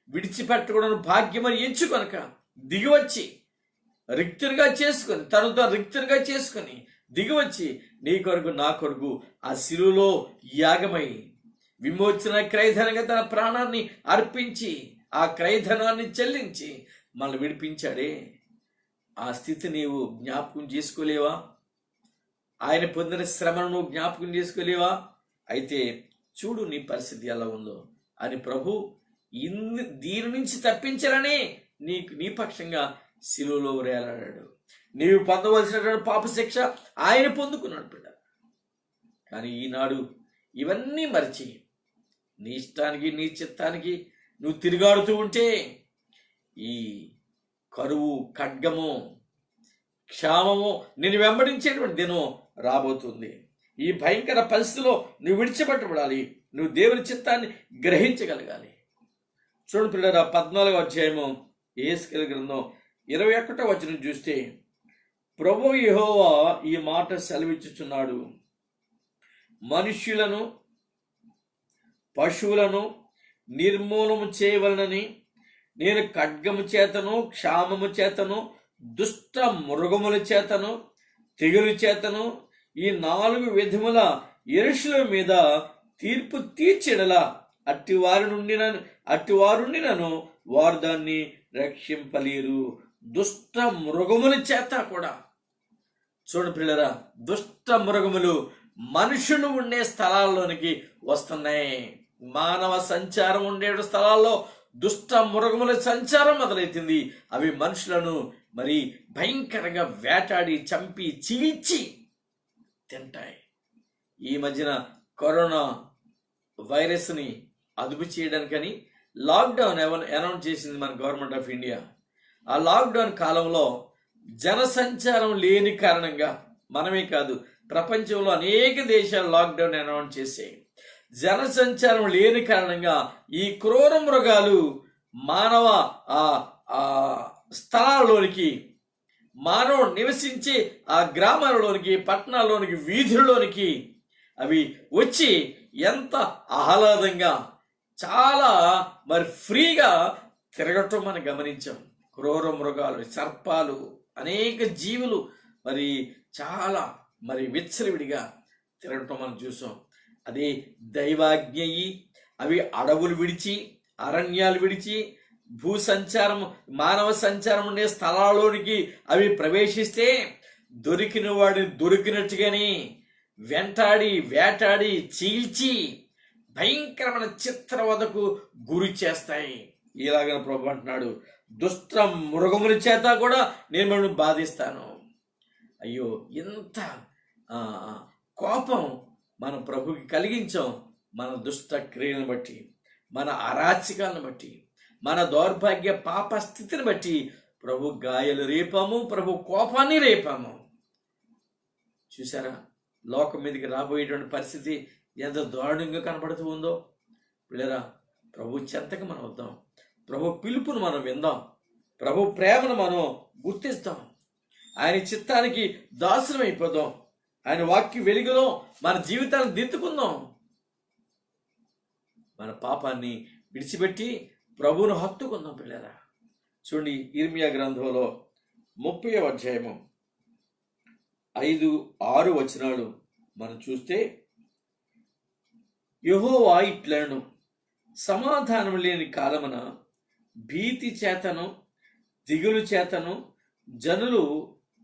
విడిచిపెట్టకూడని భాగ్యమని ఎంచుకొనక దిగివచ్చి రిక్తునిగా చేసుకొని, తనతో రిక్తునిగా చేసుకొని దిగివచ్చి నీ కొరకు నా కొరకు ఆ శిలువలో యాగమై విమోచన క్రయధనంగా తన ప్రాణాన్ని అర్పించి ఆ క్రయధనాన్ని చెల్లించి మనల్ని విడిపించాడే. ఆ స్థితి నీవు జ్ఞాపకం చేసుకోలేవా? ఆయన పొందిన శ్రమను నువ్వు జ్ఞాపకం చేసుకోలేవా? అయితే చూడు నీ పరిస్థితి ఎలా ఉందో అని ప్రభు దీని నుంచి తప్పించాలని నీ పక్షంగా శిలువలో వేలాడాడు. నీవు పొందవలసినటువంటి పాప శిక్ష ఆయన పొందుకున్నాడు బిడ్డ. కానీ ఈనాడు ఇవన్నీ మరిచి నీ ఇష్టానికి నీ చిత్తానికి నువ్వు తిరుగాడుతూ ఉంటే ఈ కరువు, ఖడ్గము, క్షామము నిన్ను వెంబడించేటువంటి దినం రాబోతుంది. ఈ భయంకర పరిస్థితిలో నువ్వు విడిచిపెట్టబడాలి. నువ్వు దేవుని చిత్తాన్ని గ్రహించగలగాలి. చూడండి పిల్లరా, 14వ అధ్యాయము యెహెజ్కేలు గ్రంథం 21వ వచనం చూస్తే ప్రభువు యెహోవా ఈ మాట సెలవిచ్చుచున్నాడు. మనుష్యులను పశువులను నిర్మూలము చేయవలనని నేను ఖడ్గము చేతను, క్షామము చేతను, దుష్ట మృగముల చేతను, తెగులు చేతను ఈ 4 విధముల యెరూషలేము మీద తీర్పు తీర్చెదలా అట్టివారుండి నన్ను వారు దాన్ని రక్షింపలేరు. దుష్ట మృగముల చేత కూడా. చూడు పిల్లరా, దుష్ట మృగములు మనుషులు ఉండే స్థలాల్లోనికి వస్తున్నాయి. మానవ సంచారం ఉండే స్థలాల్లో దుష్ట మృగముల సంచారం మొదలైతుంది. అవి మనుషులను మరి భయంకరంగా వేటాడి చంపి చీల్చి తింటాయి. ఈ మధ్యన కరోనా వైరస్ని అదుపు చేయడానికని లాక్డౌన్ అనౌన్స్ చేసింది మన గవర్నమెంట్ ఆఫ్ ఇండియా. ఆ లాక్డౌన్ కాలంలో జనసంచారం లేని కారణంగా మనమే కాదు, ప్రపంచంలో అనేక దేశాలు లాక్డౌన్ అనౌన్స్ చేసాయి. జనసంచారం లేని కారణంగా ఈ క్రూర మృగాలు మానవ స్థలాల్లోనికి, మానవుడు నివసించే ఆ గ్రామాలలోనికి, పట్టణాల్లోనికి, వీధుల్లోనికి అవి వచ్చి ఎంత ఆహ్లాదంగా చాలా మరి ఫ్రీగా తిరగటం మనం గమనించాం. క్రూర మృగాలు, సర్పాలు, అనేక జీవులు మరి చాలా మరి విచ్చలవిడిగా తిరగటం మనం చూసాం. అదే దైవాజ్ఞయి అవి అడవులు విడిచి, అరణ్యాలు విడిచి, భూ సంచారం, మానవ సంచారం ఉండే స్థలాల్లోనికి అవి ప్రవేశిస్తే దొరికిన వాడిని దొరికినట్టుగానే వెంటాడి వేటాడి చీల్చి భయంకరమైన చిత్రవదకు గురి చేస్తాయి. ఇలాగ ప్రభు అంటున్నాడు, దుష్ట మృగముల చేత కూడా నేను మనల్ని బాధిస్తాను. అయ్యో, ఎంత కోపం మన ప్రభుకి కలిగించాం. మన దుష్ట క్రియలను బట్టి, మన అరాచకాలను బట్టి, మన దౌర్భాగ్య పాప స్థితిని బట్టి ప్రభు గాయాలు రేపాము, ప్రభు కోపాన్ని రేపాము. చూసారా, లోకం మీదకి రాబోయేటువంటి పరిస్థితి ఎంత దారుణంగా కనబడుతూ ఉందో. పిల్లరా, ప్రభు చెంతకు మనం వద్దాం. ప్రభు పిలుపును మనం విందాం. ప్రభు ప్రేమను మనం గుర్తిస్తాం. ఆయన చిత్తానికి దాసులం అయిపోదాం. ఆయన వాక్య వెలుగులో మన జీవితాన్ని దిద్దుకుందాం. మన పాపాన్ని విడిచిపెట్టి ప్రభువును హత్తుకుందాం పిల్లరా. చూడండి, ఇర్మియా గ్రంథంలో 30వ అధ్యాయము 5-6 వచనాలు మనం చూస్తే, యెహోవా ఇట్లను, సమాధానం లేని కాలమున భీతి చేతను దిగులు చేతను జనులు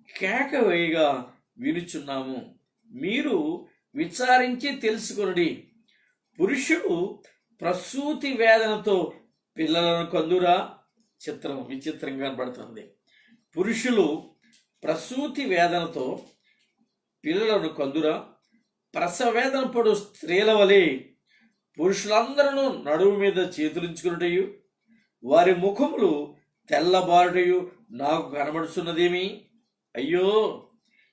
కేక వేయగా వినుచున్నాము. మీరు విచారించి తెలుసుకొనుడి. పురుషుడు ప్రసూతి వేదనతో పిల్లలను కందురా. విచిత్రంగా కనబడుతుంది. పురుషులు ప్రసూతి వేదనతో పిల్లలను కందురా. ప్రసవేదన పడు స్త్రీల వలె పురుషులందరూ నడుము మీద చేతులుంచుకున్నటయు వారి ముఖములు తెల్లబారుటయు నాకు కనబడుచున్నదేమి. అయ్యో,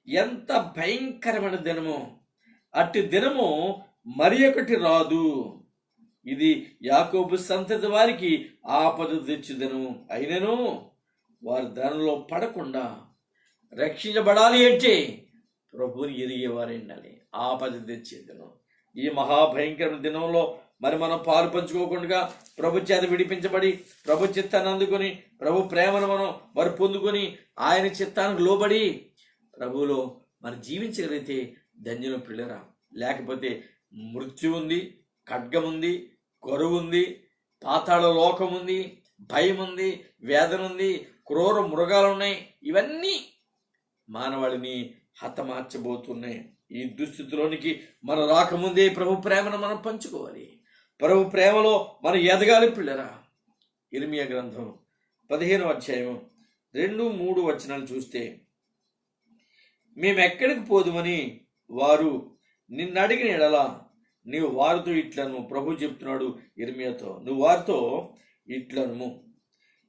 ఎంత భయంకరమైన దినము! అట్టి దినము మరి ఒకటి రాదు. ఇది యాకోబు సంతతి వారికి ఆపద తెచ్చు దినము. అయినను వారు దానిలో పడకుండా రక్షించబడాలి అంటే ప్రభువుని ఎరిగేవారు ఉండాలి. ఆపద తెచ్చే దినం. ఈ మహాభయంకరమైన దినంలో మరి మనం పాలు పంచుకోకుండా ప్రభు చేత విడిపించబడి ప్రభు చిత్తాన్ని అందుకొని ప్రభు ప్రేమను మనం మరి పొందుకొని ఆయన చిత్తానికి లోబడి ప్రభువులో మనం జీవించగలిగితే ధన్యుల పిల్లరా. లేకపోతే మృత్యు ఉంది, ఖడ్గం ఉంది, కరువు ఉంది, పాతాళ లోకం ఉంది, భయం ఉంది, వేదన ఉంది, క్రూర మృగాలు ఉన్నాయి. ఇవన్నీ మానవాళిని హతమార్చబోతున్నాయి. ఈ దుస్థితిలోనికి మనం రాకముందే ప్రభు ప్రేమను మనం పంచుకోవాలి. ప్రభు ప్రేమలో మనం ఎదగాలి పిల్లరా. ఇర్మియా గ్రంథం 15వ అధ్యాయం 2-3 వచనాలు చూస్తే, మేమెక్కడికి పోదుమని వారు నిన్ను అడిగిన ఎడల నీవు వారితో ఇట్లను, ప్రభు చెప్తున్నాడు ఇర్మియాతో, నువ్వు వారితో ఇట్లను,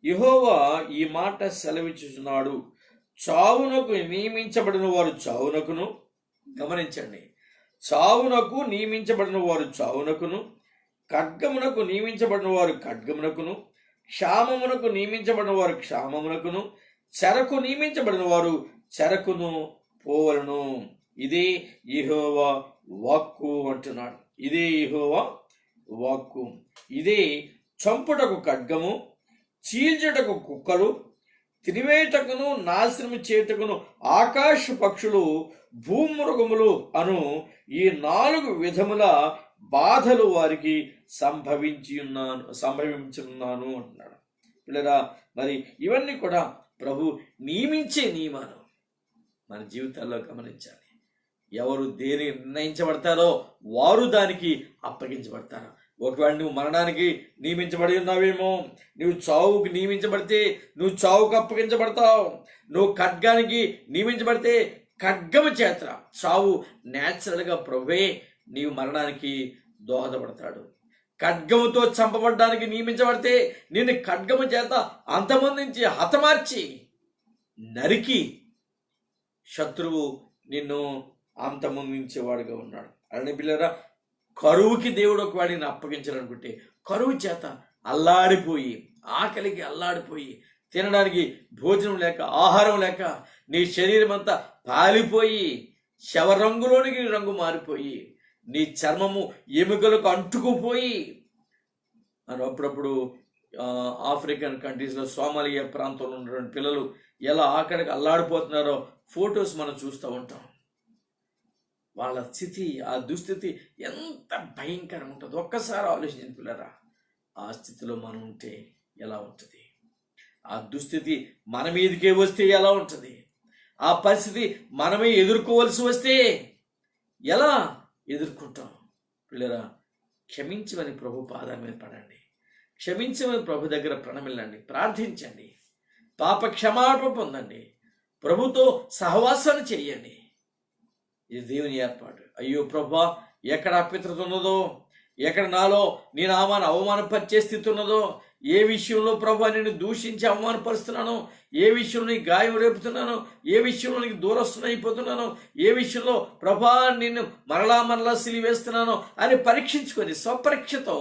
యెహోవా ఈ మాట సెలవిచ్చుచున్నాడు, చావునకు నియమించబడిన వారు చావునకును, గమనించండి, చావునకు నియమించబడిన వారు చావునకును, ఖడ్గమునకు నియమించబడిన వారు ఖడ్గమునకును, క్షామమునకు నియమించబడిన వారు క్షామమునకును, చెరకు నియమించబడిన వారు చెరకును పోవలను. ఇదే యెహోవా వాక్కు అంటున్నాడు. ఇదే యెహోవా వాక్కు. ఇదే చంపుటకు ఖడ్గము, చీల్చుటకు కుక్కలు, తినివేటకును నాశనము చేయుటకును ఆకాశ పక్షులు, భూమృగములు అను ఈ 4 విధముల బాధలు వారికి సంభవించున్నాను అంటున్నాడు. పిల్లరా, మరి ఇవన్నీ కూడా ప్రభు నియమించే నియమాలు మన జీవితాల్లో గమనించాలి. ఎవరు దేని నిర్ణయించబడతారో వారు దానికి అప్పగించబడతారు. ఒకవేళ నువ్వు మరణానికి నియమించబడి ఉన్నావేమో, నువ్వు చావుకి నియమించబడితే నువ్వు చావుకు అప్పగించబడతావు. నువ్వు ఖడ్గానికి నియమించబడితే ఖడ్గము చేత చావు న్యాచురల్గా ప్రభువే నీవు మరణానికి దోహదపడతాడు. ఖడ్గముతో చంపబడడానికి నియమించబడితే నిన్ను ఖడ్గము చేత అంతమందించి హతమార్చి నరికి శత్రువు నిన్ను అంతమొందించేవాడుగా ఉన్నాడు. అలానే పిల్లరా, కరువుకి దేవుడు ఒకవేళ నేను అప్పగించాలనుకుంటే కరువు చేత అల్లాడిపోయి, ఆకలికి అల్లాడిపోయి, తినడానికి భోజనం లేక, ఆహారం లేక నీ శరీరం అంతా పాలిపోయి శవరంగులోనికి రంగు మారిపోయి నీ చర్మము ఎముకలకు అంటుకుపోయి, అని అప్పుడప్పుడు ఆఫ్రికన్ కంట్రీస్లో, సోమాలియా ప్రాంతంలో ఉన్నటువంటి పిల్లలు ఎలా ఆకలికి అల్లాడిపోతున్నారో ఫొటోస్ మనం చూస్తూ ఉంటాం. వాళ్ళ స్థితి, ఆ దుస్థితి ఎంత భయంకరంగా ఉంటుంది ఒక్కసారి ఆలోచించండి పిల్లరా. ఆ స్థితిలో మనం ఉంటే ఎలా ఉంటుంది? ఆ దుస్థితి మన మీదకే వస్తే ఎలా ఉంటుంది? ఆ పరిస్థితి మనమే ఎదుర్కోవలసి వస్తే ఎలా ఎదుర్కొంటాం? పిల్లరా, క్షమించమని ప్రభు పాదాల మీద పడండి. క్షమించమని ప్రభు దగ్గర ప్రణమిల్లండి, ప్రార్థించండి, పాప క్షమాపణ పొందండి, ప్రభుతో సహవాసాన్ని చేయండి. ఇది దేవుని ఏర్పాటు. అయ్యో ప్రభా, ఎక్కడ అపిత్రత ఉన్నదో, ఎక్కడ నాలో నీ నామాన్ని అవమానపరిచే స్థితి ఉన్నదో, ఏ విషయంలో ప్రభా నేను దూషించి అవమానపరుస్తున్నాను, ఏ విషయంలో నీకు గాయం రేపుతున్నాను, ఏ విషయంలో నీకు దూరస్తున్న అయిపోతున్నాను, ఏ విషయంలో ప్రభా నిన్ను మరలా సిలివేస్తున్నాను అని పరీక్షించుకొని స్వపరీక్షతో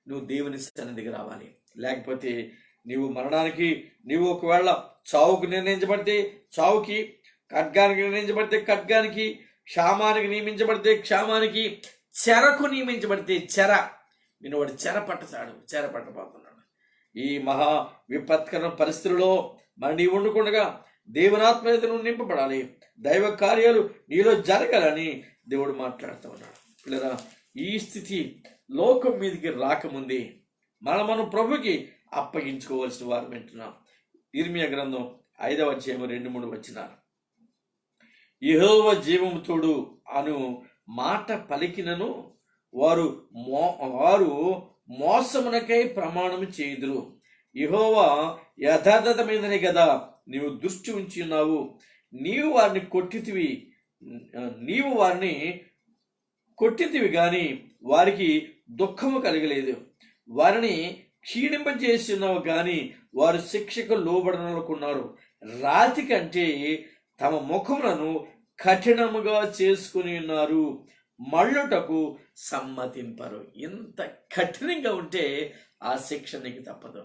నువ్వు దేవుని సన్నిధికి రావాలి. లేకపోతే నీవు మరణానికి, నీవు ఒకవేళ చావుకు నిర్ణయించబడితే చావుకి ఖడ్గానికి నియమించబడితే ఖడ్గానికి, క్షామానికి నియమించబడితే క్షామానికి, చెరకు నియమించబడితే చెర. నేను వాడు చెర పట్టబోతున్నాడు. ఈ మహా విపత్కర పరిస్థితుల్లో మరి నీ ఉండకుండా దేవునాత్మీయతను నింపబడాలి, దైవ కార్యాలు నీలో జరగాలని దేవుడు మాట్లాడుతూ ఉన్నాడు. పిల్లరా, ఈ స్థితి లోకం మీదకి రాకముందే మనం ప్రభుకి అప్పగించుకోవాల్సిన వారు వింటున్నాం. ఇర్మియా గ్రంథం 5వ అధ్యాయం 2-3 వచనాలు. యెహోవా జీవము తోడు అను మాట పలికినను వారు మోసమునకై ప్రమాణము చేయుదురు. యెహోవా యథార్థత మీదనే కదా నీవు దృష్టి ఉంచి ఉన్నావు. నీవు వారిని కొట్టితివి గాని వారికి దుఃఖము కలగలేదు. వారిని క్షీణింపజేస్తున్నావు కానీ వారు శిక్షకు లోబడనుకున్నారు. రాతి కంటే తమ ముఖములను కఠినముగా చేసుకుని ఉన్నారు, మళ్ళుటకు సమ్మతింపరు. ఇంత కఠినంగా ఉంటే ఆ శిక్ష నీకు తప్పదు.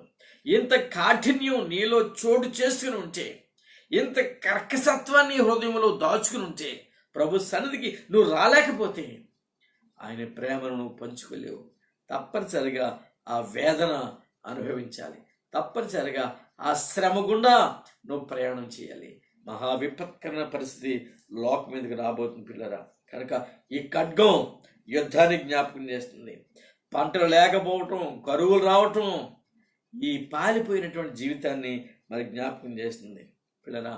ఇంత కాఠిన్యం నీలో చోటు చేసుకుని ఉంటే, ఇంత కర్కసత్వాన్ని హృదయంలో దాచుకుని ఉంటే, ప్రభు సన్నిధికి నువ్వు రాలేకపోతే ఆయన ప్రేమను నువ్వు పంచుకోలేవు. తప్పనిసరిగా ఆ వేదన అనుభవించాలి. తప్పనిసరిగా ఆ శ్రమ గుండా నువ్వు ప్రయాణం చేయాలి. మహా విపత్కరమైన పరిస్థితి లోకం మీదకి రాబోతుంది పిల్లరా. కనుక ఈ ఖడ్గం యుద్ధాన్ని జ్ఞాపకం చేస్తుంది. పంటలు లేకపోవటం, కరువులు రావటం, ఈ పాలిపోయినటువంటి జీవితాన్ని మరి జ్ఞాపకం చేస్తుంది పిల్లరా.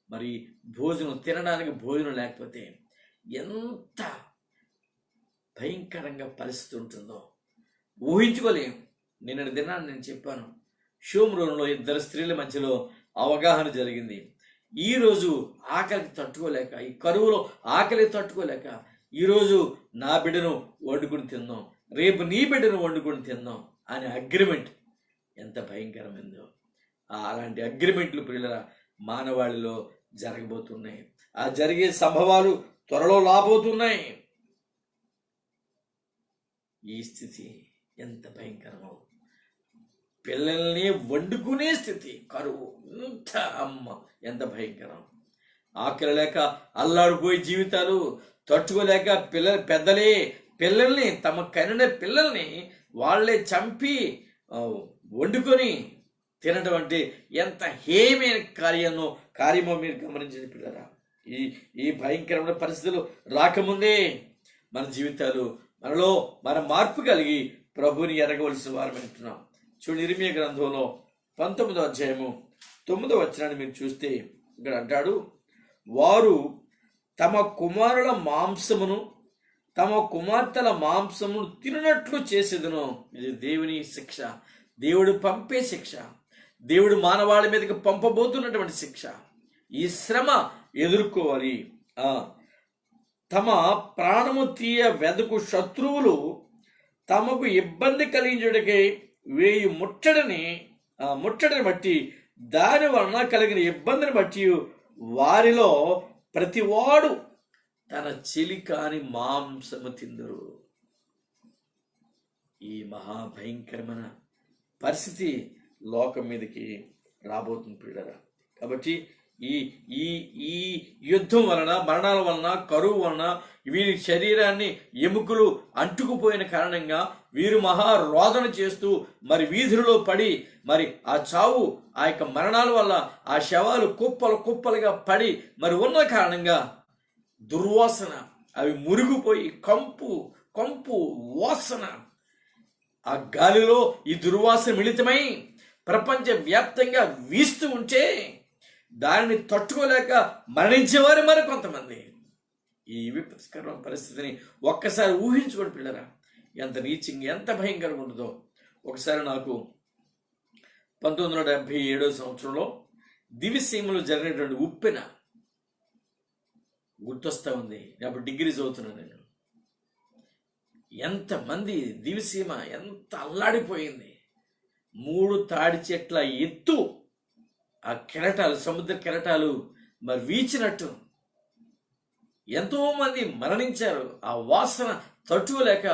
మరి భోజనం తినడానికి భోజనం లేకపోతే ఎంత భయంకరంగా పరిస్థితి ఉంటుందో ఊహించుకోలేము. నిన్నటి దినాన్ని నేను చెప్పాను, షోమ్రోన్లో 2 స్త్రీల మధ్యలో అవగాహన జరిగింది. ఈరోజు ఆకలికి తట్టుకోలేక, ఈ కరువులో ఆకలి తట్టుకోలేక, ఈరోజు నా బిడ్డను వండుకుని తిందాం, రేపు నీ బిడ్డను వండుకొని తిందాం అనే అగ్రిమెంట్ ఎంత భయంకరమైందో. అలాంటి అగ్రిమెంట్లు పిల్లల మానవాళిలో జరగబోతున్నాయి. ఆ జరిగే సంభవాలు త్వరలో రాబోతున్నాయి. ఈ స్థితి ఎంత భయంకరమో, పిల్లల్ని వండుకునే స్థితి, కరువు, ఎంత భయంకరం. ఆకలి లేక అల్లాడిపోయే జీవితాలు తట్టుకోలేక పిల్లల్ని తమ కనిన పిల్లల్ని వాళ్ళే చంపి వండుకొని తినడం అంటే ఎంత హేమైన కార్యమో మీరు గమనించండి పిల్లరా. ఈ భయంకరమైన పరిస్థితులు రాకముందే మన జీవితాలు మన మార్పు కలిగి ప్రభుని ఎరగవలసిన వారు వింటున్నాం. చూడండి, ఇర్మియా గ్రంథంలో 19వ అధ్యాయము 9వ వచనాన్ని మీరు చూస్తే ఇక్కడ అంటాడు, వారు తమ కుమారుల మాంసమును తమ కుమార్తెల మాంసమును తిననట్లు చేసేదను. ఇది దేవుని శిక్ష, దేవుడు పంపే శిక్ష, దేవుడు మానవాళి మీదకి పంపబోతున్నటువంటి శిక్ష. ఈ శ్రమ ఎదుర్కోవాలి. తమ ప్రాణము తీయ వెదకు శత్రువులు తమకు ఇబ్బంది కలిగించుటకై వేయి ముట్టడిని బట్టి, దాని వలన కలిగిన ఇబ్బందిని బట్టి వారిలో ప్రతివాడు తన చెలికాని మాంసము తిందురు. ఈ మహాభయంకరమైన పరిస్థితి లోకం మీదకి రాబోతుంది పిల్లరా. కాబట్టి ఈ ఈ ఈ యుద్ధం వలన, మరణాల వలన, కరువు వలన వీరి శరీరాన్ని ఎముకలు అంటుకుపోయిన కారణంగా వీరు మహారోదన చేస్తూ మరి వీధులలో పడి, మరి ఆ చావు, ఆ యొక్క మరణాల వల్ల ఆ శవాలు కుప్పలుగా పడి మరి ఉన్న కారణంగా దుర్వాసన, అవి మురిగిపోయి కంపు వాసన, ఆ గాలిలో ఈ దుర్వాసన మిళితమై ప్రపంచ వ్యాప్తంగా వీస్తూ ఉంటే దానిని తట్టుకోలేక మరణించేవారు మరి కొంతమంది. ఈ విపత్కరమైన పరిస్థితిని ఒక్కసారి ఊహించుకోండి పిల్లరా, ఎంత నీచంగా, ఎంత భయంకరంగా ఉంటుందో. ఒకసారి నాకు 1977వ సంవత్సరంలో దివిసీమలో జరిగినటువంటి ఉప్పెన గుర్తొస్తా ఉంది. అప్పుడు డిగ్రీ చదువుతున్నాను నేను. ఎంతమంది దివిసీమ ఎంత అల్లాడిపోయింది. 3 తాడి చెట్ల ఎత్తు ఆ కెరటాలు, సముద్ర కెరటాలు మరి వీచినట్టు ఎంతో మంది మరణించారు. ఆ వాసన తట్టుకోలేక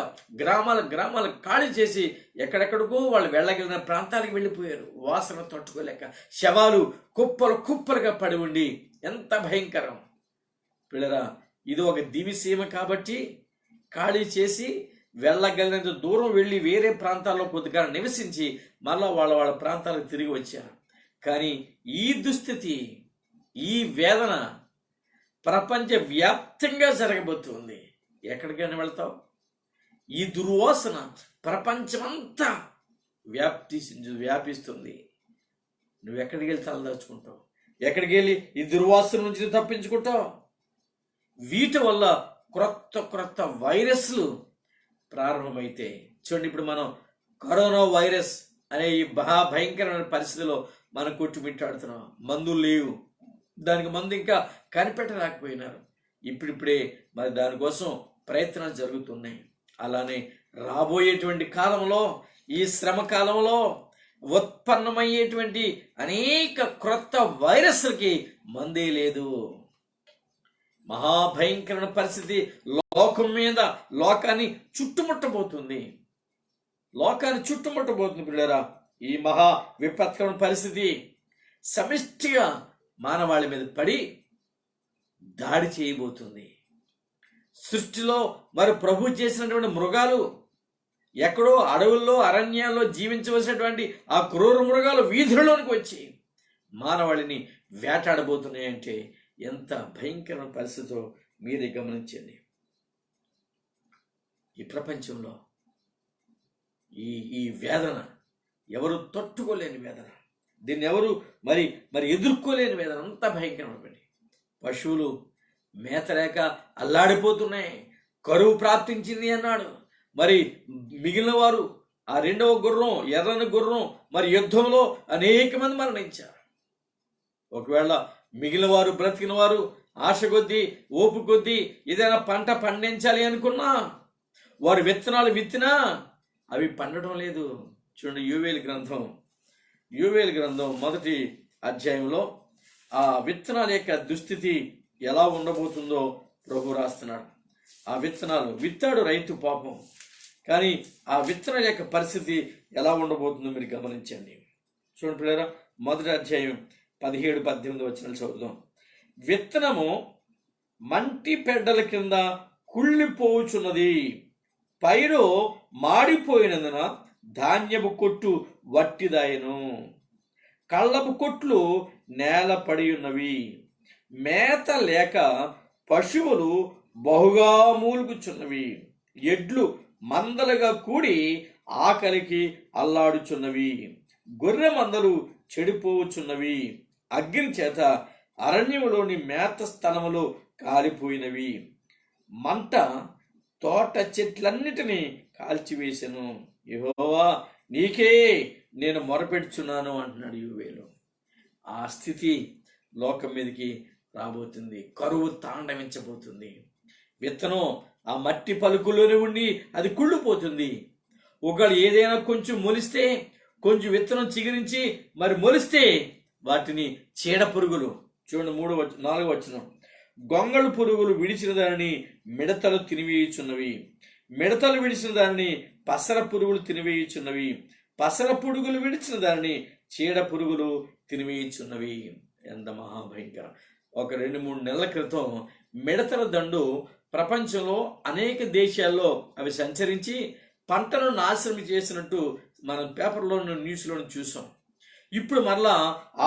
గ్రామాలు ఖాళీ చేసి ఎక్కడెక్కడికో వాళ్ళు వెళ్ళగలిగిన ప్రాంతాలకు వెళ్ళిపోయారు. వాసన తట్టుకోలేక శవాలు కుప్పలుగా పడి ఉండి ఎంత భయంకరం పిల్లరా. ఇది ఒక దివిసీమ కాబట్టి ఖాళీ చేసి వెళ్ళగలిగినంత దూరం వెళ్ళి వేరే ప్రాంతాల్లో కొద్దిగా నివసించి మళ్ళా వాళ్ళ ప్రాంతాలకు తిరిగి వచ్చారు. కానీ ఈ దుస్థితి, ఈ వేదన ప్రపంచ వ్యాప్తంగా జరగబోతుంది. ఎక్కడికైనా వెళ్తావు, ఈ దుర్వాసన ప్రపంచమంతా వ్యాపిస్తుంది. నువ్వు ఎక్కడికి వెళ్ళి తలదాచుకుంటావు? ఎక్కడికి వెళ్ళి ఈ దుర్వాసన నుంచి తప్పించుకుంటావు? వీటి వల్ల క్రొత్త వైరస్లు ప్రారంభమైతే చూడండి, ఇప్పుడు మనం కరోనా వైరస్ అనే ఈ భయంకరమైన పరిస్థితిలో మనం కొట్టుమిట్టాడుతున్నాం. మందులు లేవు, దానికి మందు ఇంకా కనిపెట్టలేకపోయినారు. ఇప్పుడిప్పుడే మరి దానికోసం ప్రయత్నాలు జరుగుతున్నాయి. అలానే రాబోయేటువంటి కాలంలో, ఈ శ్రమ కాలంలో ఉత్పన్నమయ్యేటువంటి అనేక క్రొత్త వైరస్లకి మందే లేదు. మహాభయంకరమైన పరిస్థితి లోకం మీద లోకాన్ని చుట్టుముట్టబోతుంది. పిల్లరా. ఈ మహా విపత్కరమైన పరిస్థితి సమిష్టిగా మానవాళి మీద పడి దాడి చేయబోతుంది. సృష్టిలో మరి ప్రభు చేసినటువంటి మృగాలు, ఎక్కడో అడవుల్లో అరణ్యాల్లో జీవించవలసినటువంటి ఆ క్రూర మృగాలు వీధులలోనికి వచ్చి మానవాళిని వేటాడబోతున్నాయంటే ఎంత భయంకరమైన పరిస్థితితో మీరే గమనించండి. ఈ ప్రపంచంలో ఈ వేదన ఎవరు తట్టుకోలేని వేదన, దీన్ని ఎవరు మరి ఎదుర్కోలేని వేదన, అంత భయంకరమైన. పశువులు మేత లేక అల్లాడిపోతున్నాయి. కరువు ప్రాప్తించింది అన్నాడు. మరి మిగిలిన వారు, ఆ రెండవ గుర్రం, ఎర్రని గుర్రం, మరి యుద్ధంలో అనేక మంది మరణించారు. ఒకవేళ మిగిలిన వారు, బ్రతికిన వారు ఆశ కొద్దీ, ఓపు కొద్దీ ఏదైనా పంట పండించాలి అనుకున్నా, వారు విత్తనాలు విత్తినా అవి పండటం లేదు. చూడండి, యోవేలు గ్రంథం 1వ అధ్యాయంలో ఆ విత్తనాల యొక్క దుస్థితి ఎలా ఉండబోతుందో ప్రభు రాస్తున్నాడు. ఆ విత్తనాలు విత్తాడు రైతు పాపం, కానీ ఆ విత్తనాల యొక్క పరిస్థితి ఎలా ఉండబోతుందో మీరు గమనించండి. చూడండి పిల్లరా, 1వ అధ్యాయం 17-18 వచనాలు చదువుదాం. విత్తనము మంటి పెడ్డల కింద కుళ్ళిపోవుచున్నది, పైరు మాడిపోయినందున ధాన్యపు కొట్టు వట్టిదాయను, కళ్ళపు కొట్లు నేల పడి ఉన్నవి, మేత లేక పశువులు బహుగా మూలుగుచున్నవి, ఎడ్లు మందలుగా కూడి ఆకలికి అల్లాడుచున్నవి, గొర్రె మందలు చెడిపోవచ్చున్నవి, అగ్ని చేత అరణ్యములోని మేత స్థలములు కాలిపోయినవి, మంట తోట చెట్లన్నిటినీ కాల్చివేసెను, యెహోవా నీకే నేను మొరపెడుచున్నాను అంటున్నాడు యోవేలు. ఆ స్థితి లోకం మీదకి రాబోతుంది. కరువు తాండవించబోతుంది. విత్తనం ఆ మట్టి పలుకులోనే ఉండి అది కుళ్ళిపోతుంది. ఒకళ్ళు ఏదైనా కొంచెం మొలిస్తే, కొంచెం విత్తనం చిగురించి మరి మొలిస్తే వాటిని చీడ పురుగులు, చూడండి 4వ వచనం, గొంగళి పురుగులు విడిచిన దానిని మిడతలు తినివేయుచున్నవి, మిడతలు విడిచిన దానిని పసర పురుగులు తినివేయుచున్నవి, పసర పురుగులు విడిచిన దానిని చీడ పురుగులు తినివేయుచున్నవి. ఎంత మహాభయంకరం. ఒక 2-3 నెలల క్రితం మిడతల దండు ప్రపంచంలో అనేక దేశాల్లో అవి సంచరించి పంటను నాశనం చేసినట్టు మనం పేపర్లోను న్యూస్లోను చూసాం. ఇప్పుడు మరలా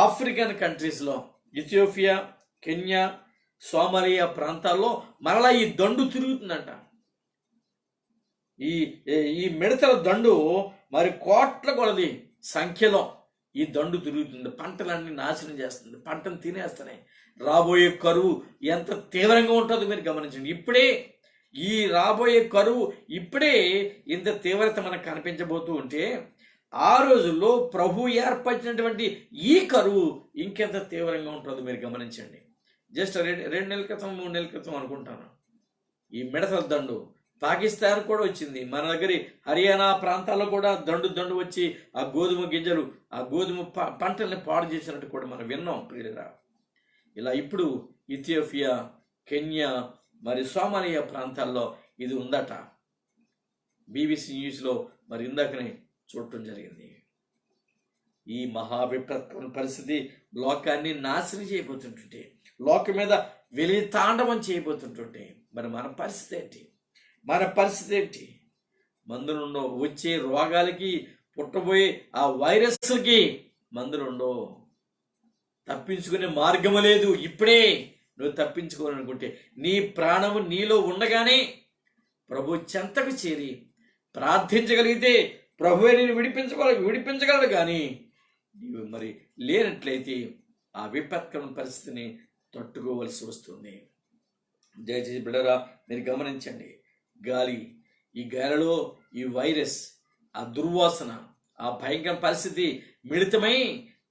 ఆఫ్రికన్ కంట్రీస్లో, ఇథియోపియా, కెన్యా, సోమాలియా ప్రాంతాల్లో మరలా ఈ దండు తిరుగుతుందంట. ఈ మిడతల దండు మరి కోట్ల కొలది సంఖ్యలో ఈ దండు తిరుగుతుంది. పంటలన్నీ నాశనం చేస్తుంది, పంటను తినేస్తున్నాయి. రాబోయే కరువు ఎంత తీవ్రంగా ఉంటుందో మీరు గమనించండి. ఇప్పుడే ఈ రాబోయే కరువు ఇప్పుడే ఇంత తీవ్రత మనకు కనిపించబోతూ ఉంటే, ఆ రోజుల్లో ప్రభు ఏర్పరిచినటువంటి ఈ కరువు ఇంకెంత తీవ్రంగా ఉంటుందో మీరు గమనించండి. జస్ట్ 2 నెలల క్రితం 3 నెలల క్రితం అనుకుంటాను ఈ మిడతల దండు పాకిస్తాన్ కూడా వచ్చింది. మన దగ్గర హర్యానా ప్రాంతాల్లో కూడా దండు వచ్చి ఆ గోధుమ గింజలు, ఆ గోధుమ పంటల్ని పాడు చేసినట్టు కూడా మనం విన్నాం ప్రియులరా. ఇలా ఇప్పుడు ఇథియోపియా, కెన్యా, మరి సోమాలియా ప్రాంతాల్లో ఇది ఉందట. BBC న్యూస్లో మరి ఇందాకనే చూడటం జరిగింది. ఈ మహావిపత్కర పరిస్థితి లోకాన్ని నాశనం చేయబోతుంటుంటే, లోకం మీద వెలిగి తాండవం చేయబోతుంటుంటే మరి మన పరిస్థితి ఏంటి? మన పరిస్థితి ఏంటి? మందులుండో, వచ్చే రోగాలకి, పుట్టబోయే ఆ వైరస్లకి మందులుండో, తప్పించుకునే మార్గము లేదు. ఇప్పుడే నువ్వు తప్పించుకోవాలనుకుంటే నీ ప్రాణము నీలో ఉండగానే ప్రభు చెంతకు చేరి ప్రార్థించగలిగితే ప్రభువే నేను విడిపించగలడు. కానీ నీవు మరి లేనట్లయితే ఆ విపత్కర పరిస్థితిని తట్టుకోవలసి వస్తుంది. దయచేసి బిడ్డరా, మీరు గమనించండి. గాలి, ఈ గాలిలో ఈ వైరస్, ఆ దుర్వాసన, ఆ భయంకర పరిస్థితి మిళితమై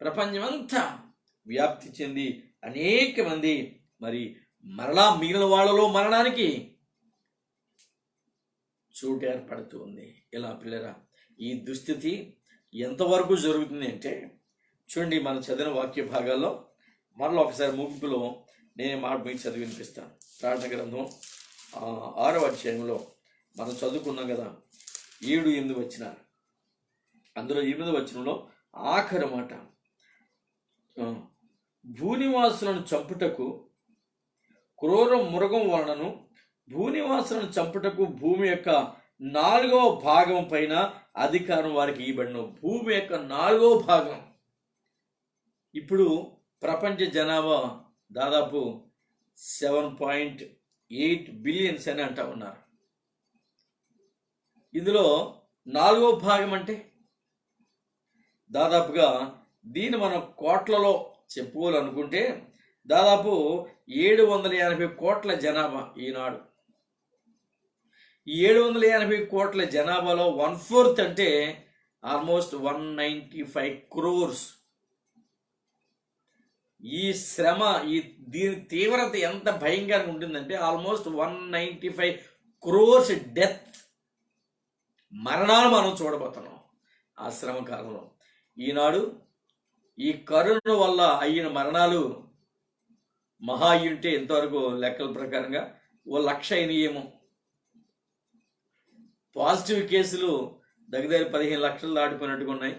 ప్రపంచమంతా వ్యాప్తి చెంది అనేక మంది మరి మరలా మిగిలిన వాళ్ళలో మరణానికి చోటు ఏర్పడుతూ ఉంది. ఇలా పిల్లరా, ఈ దుస్థితి ఎంతవరకు జరుగుతుంది అంటే చూడండి, మనం చదివిన వాక్య భాగాల్లో మరలా ఒకసారి ముగింపులో నేను మాట మీకు చదివి వినిపిస్తాను. ప్రార్థన గ్రంథం 6వ అధ్యాయంలో మనం చదువుకున్నాం కదా, 7-8 వచనాలు. అందులో 8వ వచనంలో ఆఖరి మాట, భూనివాసులను చంపుటకు క్రూర మృగం వలనను భూనివాసులను చంపుటకు భూమి యొక్క 4వ భాగం పైన అధికారం వారికి ఇవ్వబడిన. భూమి యొక్క 4వ భాగం. ఇప్పుడు ప్రపంచ జనాభా దాదాపు 7.8 బిలియన్స్ అని అంటా ఉన్నారు. ఇందులో 4వ భాగం అంటే దాదాపుగా దీన్ని మనం కోట్లలో చెప్పుకోవాలనుకుంటే దాదాపు 780 కోట్ల జనాభా ఈనాడు. ఈ 780 కోట్ల జనాభాలో 1/4 అంటే ఆల్మోస్ట్ 195 crores. ఈ శ్రమ, దీని తీవ్రత ఎంత భయంకరంగా ఉంటుందంటే ఆల్మోస్ట్ 195 crores డెత్, మరణాలు మనం చూడబోతున్నాం ఆ శ్రమ కాలంలో. ఈనాడు ఈ కరోనా వల్ల అయిన మరణాలు మహా అయ్యుంటే ఇంతవరకు లెక్కల ప్రకారంగా 1,00,000 అయినాయేమో. పాజిటివ్ కేసులు దగ్గర 15 లక్షలు దాటిపోయినట్టుగా ఉన్నాయి.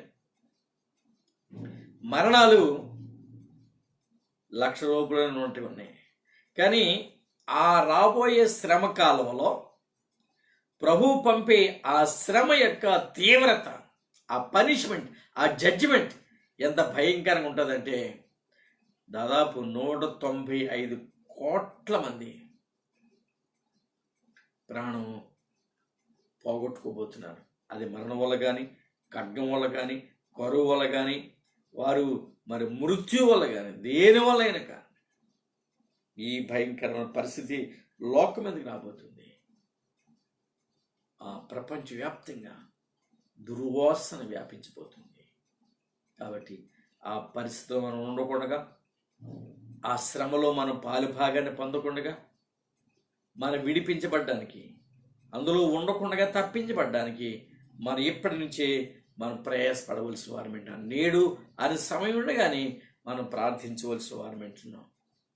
మరణాలు 1,00,000 రూపాయలు ఉన్నట్టుగా ఉన్నాయి. కానీ ఆ రాబోయే శ్రమ కాలంలో ప్రభు పంపే ఆ శ్రమ యొక్క తీవ్రత, ఆ పనిష్మెంట్, ఆ జడ్జిమెంట్ ఎంత భయంకరంగా ఉంటుందంటే దాదాపు 195 కోట్ల మంది ప్రాణం పోగొట్టుకోబోతున్నారు. అది మరణం వల్ల కానీ, ఖడ్గం వల్ల కానీ, కరువు వల్ల కానీ, వారు మరి మృత్యు వల్ల కానీ, దేని వల్ల అయినా కానీ ఈ భయంకరమైన పరిస్థితి లోకం మీదకి రాబోతుంది. ఆ ప్రపంచవ్యాప్తంగా దుర్వాసన వ్యాపించిపోతుంది. కాబట్టి ఆ పరిస్థితిలో మనం ఉండకుండా, ఆ శ్రమలో మనం పాలుభాగాన్ని పొందకుండా, మనం విడిపించబడ్డానికి, అందులో ఉండకుండా తప్పించబడ్డానికి మనం ఇప్పటి నుంచే మనం ప్రయాసపడవలసిన వారమేంటున్నాం. నేడు అది సమయం ఉండగానే మనం ప్రార్థించవలసిన వారమేంటున్నాం.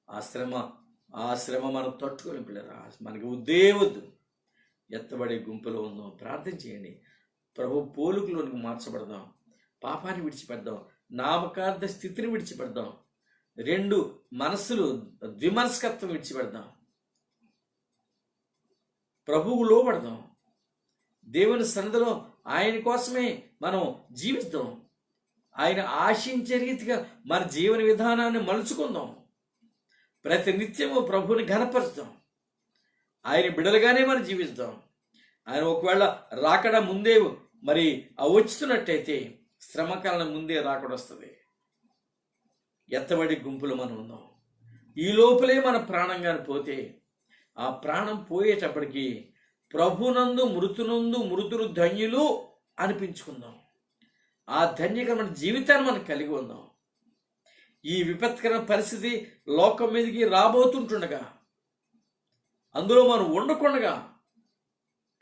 ఆ శ్రమ మనం తట్టుకొని పిల్లరా, మనకి వద్దు. ఎత్తబడే గుంపులో ఉందాం, ప్రార్థన చేయండి. ప్రభు పోలుకులోనికి మార్చబడదాం, పాపాన్ని విడిచిపెడదాం, నామకార్థ స్థితిని విడిచిపెడదాం, 2 మనస్సులు ద్విమనస్కత్వం విడిచిపెడదాం, ప్రభువు లోబడదాం, దేవుని సన్నిధిలో ఆయన కోసమే మనం జీవిస్తాం. ఆయన ఆశించే రీతిగా మన జీవన విధానాన్ని మలుచుకుందాం. ప్రతి నిత్యము ప్రభువుని ఘనపరుస్తాం. ఆయన బిడలుగానే మనం జీవిస్తాం. ఆయన ఒకవేళ రాకడ ముందే మరి వచ్చుతున్నట్టయితే శ్రమకాలం ముందే రాకడ వస్తుంది. ఎత్తబడి గుంపులు మనం ఉందాం. ఈ లోపలే మన ప్రాణంగాని పోతే, ఆ ప్రాణం పోయేటప్పటికి ప్రభునందు మృతులు ధన్యులు అనిపించుకుందాం. ఆ ధన్యకరమైన జీవితాన్ని మనం కలిగి ఉందాం. ఈ విపత్కరమైన పరిస్థితి లోకం మీదకి రాబోతుంటుండగా, అందులో మనం ఉండకుండగా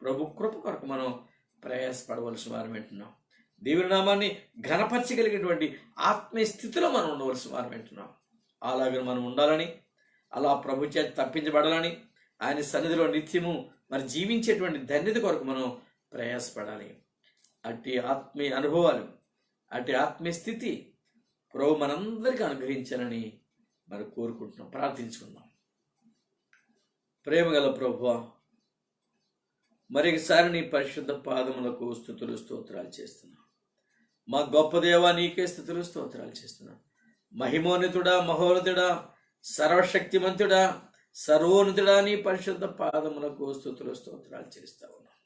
ప్రభు కృప కొరకు మనం ప్రయాసపడవలసిన వారం వింటున్నాం. దేవుని నామాన్ని ఘనపరచగలిగినటువంటి ఆత్మీయ స్థితిలో మనం ఉండవలసిన వారం వింటున్నాం. అలాగే మనం ఉండాలని, అలా ప్రభు చేత తప్పించబడాలని, ఆయన సన్నిధిలో నిత్యము మరి జీవించేటువంటి ధన్యత కొరకు మనం ప్రయాసపడాలి. అట్టి ఆత్మీయ అనుభవాలు, అటు ఆత్మీయ స్థితి ప్రభు మనందరికీ అనుగ్రహించాలని మరి కోరుకుంటున్నాం, ప్రార్థించుకుందాం. ప్రేమగల ప్రభువా, మరొకసారి నీ పరిశుద్ధ పాదములకు స్తుతులు స్తోత్రాలు చేస్తున్నాం. మా గొప్ప దేవా, నీకే స్తుతులు స్తోత్రాలు చేస్తున్నాం. మహిమోన్నతుడా, మహోన్నతుడా, సర్వశక్తిమంతుడా, సర్వోన్నతుడా, నీ పరిశుద్ధ పాదములకు స్తుతులు స్తోత్రాలు చేస్తా ఉన్నాం.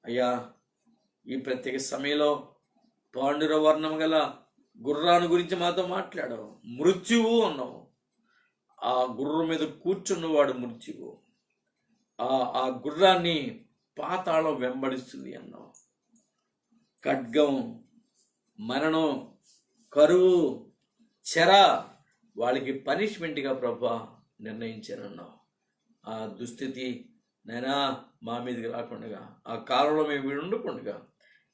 అయ్యా, ఈ ప్రత్యేక సమయంలో పాండుర వర్ణం గల గుర్రాన్ని గురించి మాతో మాట్లాడావు. మృత్యువు అన్నావు. ఆ గుర్రం మీద కూర్చున్నవాడు మృత్యువు. ఆ గుర్రాన్ని పాతాళం వెంబడిస్తుంది అన్నావు. ఖడ్గం, మరణం, కరువు, చెర వాళ్ళకి పనిష్మెంట్గా ప్రభా నిర్ణయించానన్నావు. ఆ దుస్థితి నైనా మా మీదకి రాకుండా, ఆ కాలంలో మేము ఉండకుండా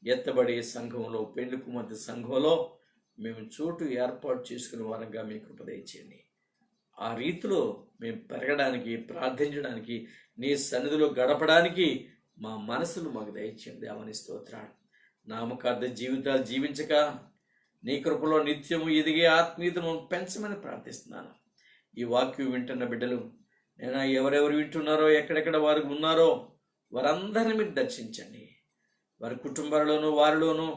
ఎత్తబడి సంఘంలో, పెండ్లి కుమార్తె సంఘంలో మేము చోటు ఏర్పాటు చేసుకునే వారంగా మీ కృప దయచేయండి. ఆ రీతిలో మేము పెరగడానికి, ప్రార్థించడానికి, నీ సన్నిధిలో గడపడానికి మా మనసులు మాకు దయచేయండి. దేవాని స్తోత్రాలు. నామకార్థ జీవితాలు జీవించక నీ కృపలో నిత్యము ఎదిగే ఆత్మీయతను పెంచమని ప్రార్థిస్తున్నాను. ఈ వాక్యం వింటున్న బిడ్డలు నేను ఎవరెవరు వింటున్నారో, ఎక్కడెక్కడ వారు ఉన్నారో వారందరినీ మీరు దర్శించండి. వారి కుటుంబాలలోనూ వారిలోనూ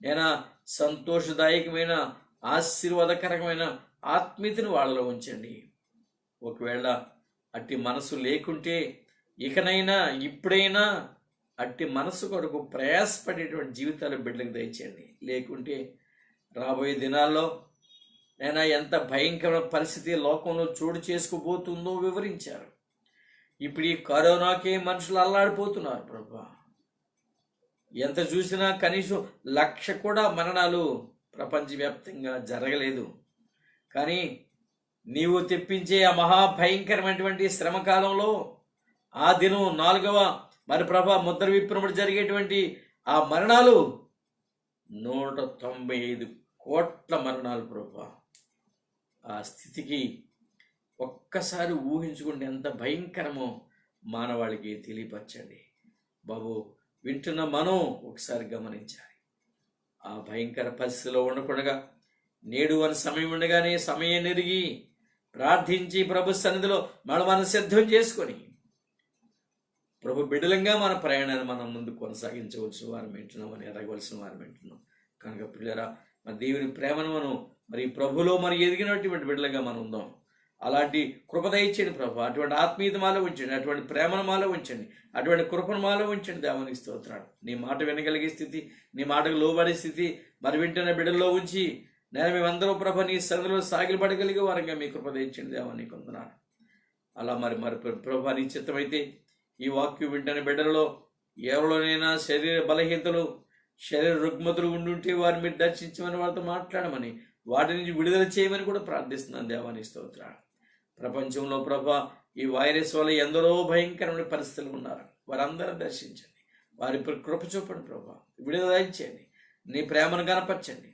నేను సంతోషదాయకమైన, ఆశీర్వాదకరమైన ఆత్మీయతను వాళ్ళలో ఉంచండి. ఒకవేళ అట్టి మనసు లేకుంటే ఇకనైనా, ఇప్పుడైనా అట్టి మనసు కొరకు ప్రయాసపడేటువంటి జీవితాలు బిడ్డలకు దయచేయండి. లేకుంటే రాబోయే దినాల్లో నేను ఎంత భయంకర పరిస్థితి లోకంలో చోటు చేసుకుపోతుందో వివరించారు. ఇప్పుడు ఈ కరోనాకే మనుషులు అల్లాడిపోతున్నారు ప్రభా. ఎంత చూసినా కనీసం 1,00,000 కూడా మరణాలు ప్రపంచవ్యాప్తంగా జరగలేదు. కానీ నీవు తెప్పించే ఆ మహాభయంకరమైనటువంటి శ్రమకాలంలో ఆ దినం 4వ మరి ప్రభా ముద్ర విప్పినప్పుడు జరిగేటువంటి ఆ మరణాలు 195 కోట్ల మరణాలు ప్రభా. ఆ స్థితికి ఒక్కసారి ఊహించుకుంటే ఎంత భయంకరమో మానవాళికి తెలియపరచండి బాబు. వింటున్న మనం ఒకసారి గమనించాలి. ఆ భయంకర పరిస్థితిలో ఉండకుండా నేడు అని సమయం ఉండగానే సమయం నెరిగి ప్రార్థించి ప్రభు సన్నిధిలో మనం సిద్ధం చేసుకొని ప్రభు బిడ్డలంగా మన ప్రయాణాన్ని మనం ముందు కొనసాగించవలసిన వారు వింటున్నామని ఎరగవలసిన వారు వింటున్నాం. కనుక పిల్లరా, మరి దేవుని ప్రేమను మనం మరి ప్రభులో మరి ఎదిగినటువంటి బిడ్డలుగా మనం ఉందాం. అలాంటి కృప దయచేయండి ప్రభు. అటువంటి ఆత్మీయత మాలో ఉంచండి, అటువంటి ప్రేమను మాలో ఉంచండి, అటువంటి కృపను మాలో ఉంచండి. దేవానికి స్తోత్రాలు. నీ మాట వినగలిగే స్థితి, నీ మాటకు లోబడే స్థితి మరి వింటున్న బిడ్డల్లో ఉంచి నేను మేమందరూ ప్రభ నీ సన్నిధిలో సాగిలపడగలిగే వారంగా మీ కృప దయచేయండి. దేవానికి వందనాలు. అలా మరి ప్రభా నీ చిత్తమైతే ఈ వాక్యం వింటున్న బిడ్డలలో ఎవరిలోనైనా శరీర బలహీనతలు, శరీర రుగ్మతలు ఉండుంటే వారిని మీరు దర్శించమని, వారితో మాట్లాడమని, వాటి నుంచి విడుదల చేయమని కూడా ప్రార్థిస్తున్నాను. దేవానికి స్తోత్రాలు. ప్రపంచంలో ప్రభా ఈ వైరస్ వల్ల ఎందరో భయంకరమైన పరిస్థితులు ఉన్నారు. వారందరూ దర్శించండి, వారి కృప చూపండి ప్రభా, విడుదల ఇచ్చేయండి, నీ ప్రేమను కనపరచండి,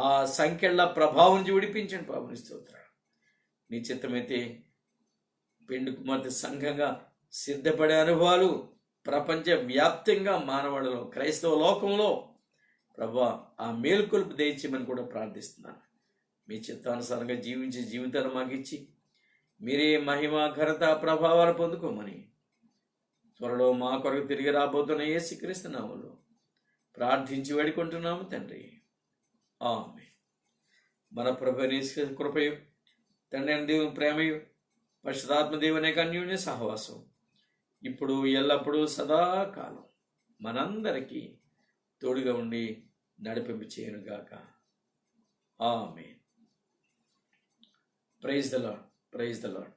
ఆ సంఖ్యల ప్రభావం నుంచి విడిపించండి ప్రభు. స్తోత్రాలు. నీ చిత్తమైతే పెండ్లి కుమార్తె సంఘంగా సిద్ధపడే అనుభవాలు ప్రపంచ వ్యాప్తంగా మానవాళిలో, క్రైస్తవ లోకంలో ప్రభా ఆ మేలుకొలుపు దయచేయమని కూడా ప్రార్థిస్తున్నాను. మీ చిత్తానుసారంగా జీవించే జీవితాలు మాకు ఇచ్చి మీరే మహిమ, ఘనత, ప్రభావాలు పొందుకోమని త్వరలో మా కొరకు తిరిగి రాబోతున్న యేసుక్రీస్తు నామములో ప్రార్థించి వేడుకుంటున్నాము తండ్రి. ఆమేన్. మన ప్రభువైన యేసు కృపయు, తండ్రి అయిన దేవుని ప్రేమయు, పరిశుద్ధాత్మ దేవుని యొక్క అన్యోన్య సహవాసం ఇప్పుడు ఎల్లప్పుడూ సదాకాలం మనందరికీ తోడుగా ఉండి నడిపింపు చేయనుగాక. Amen. Praise the lord. Praise the lord.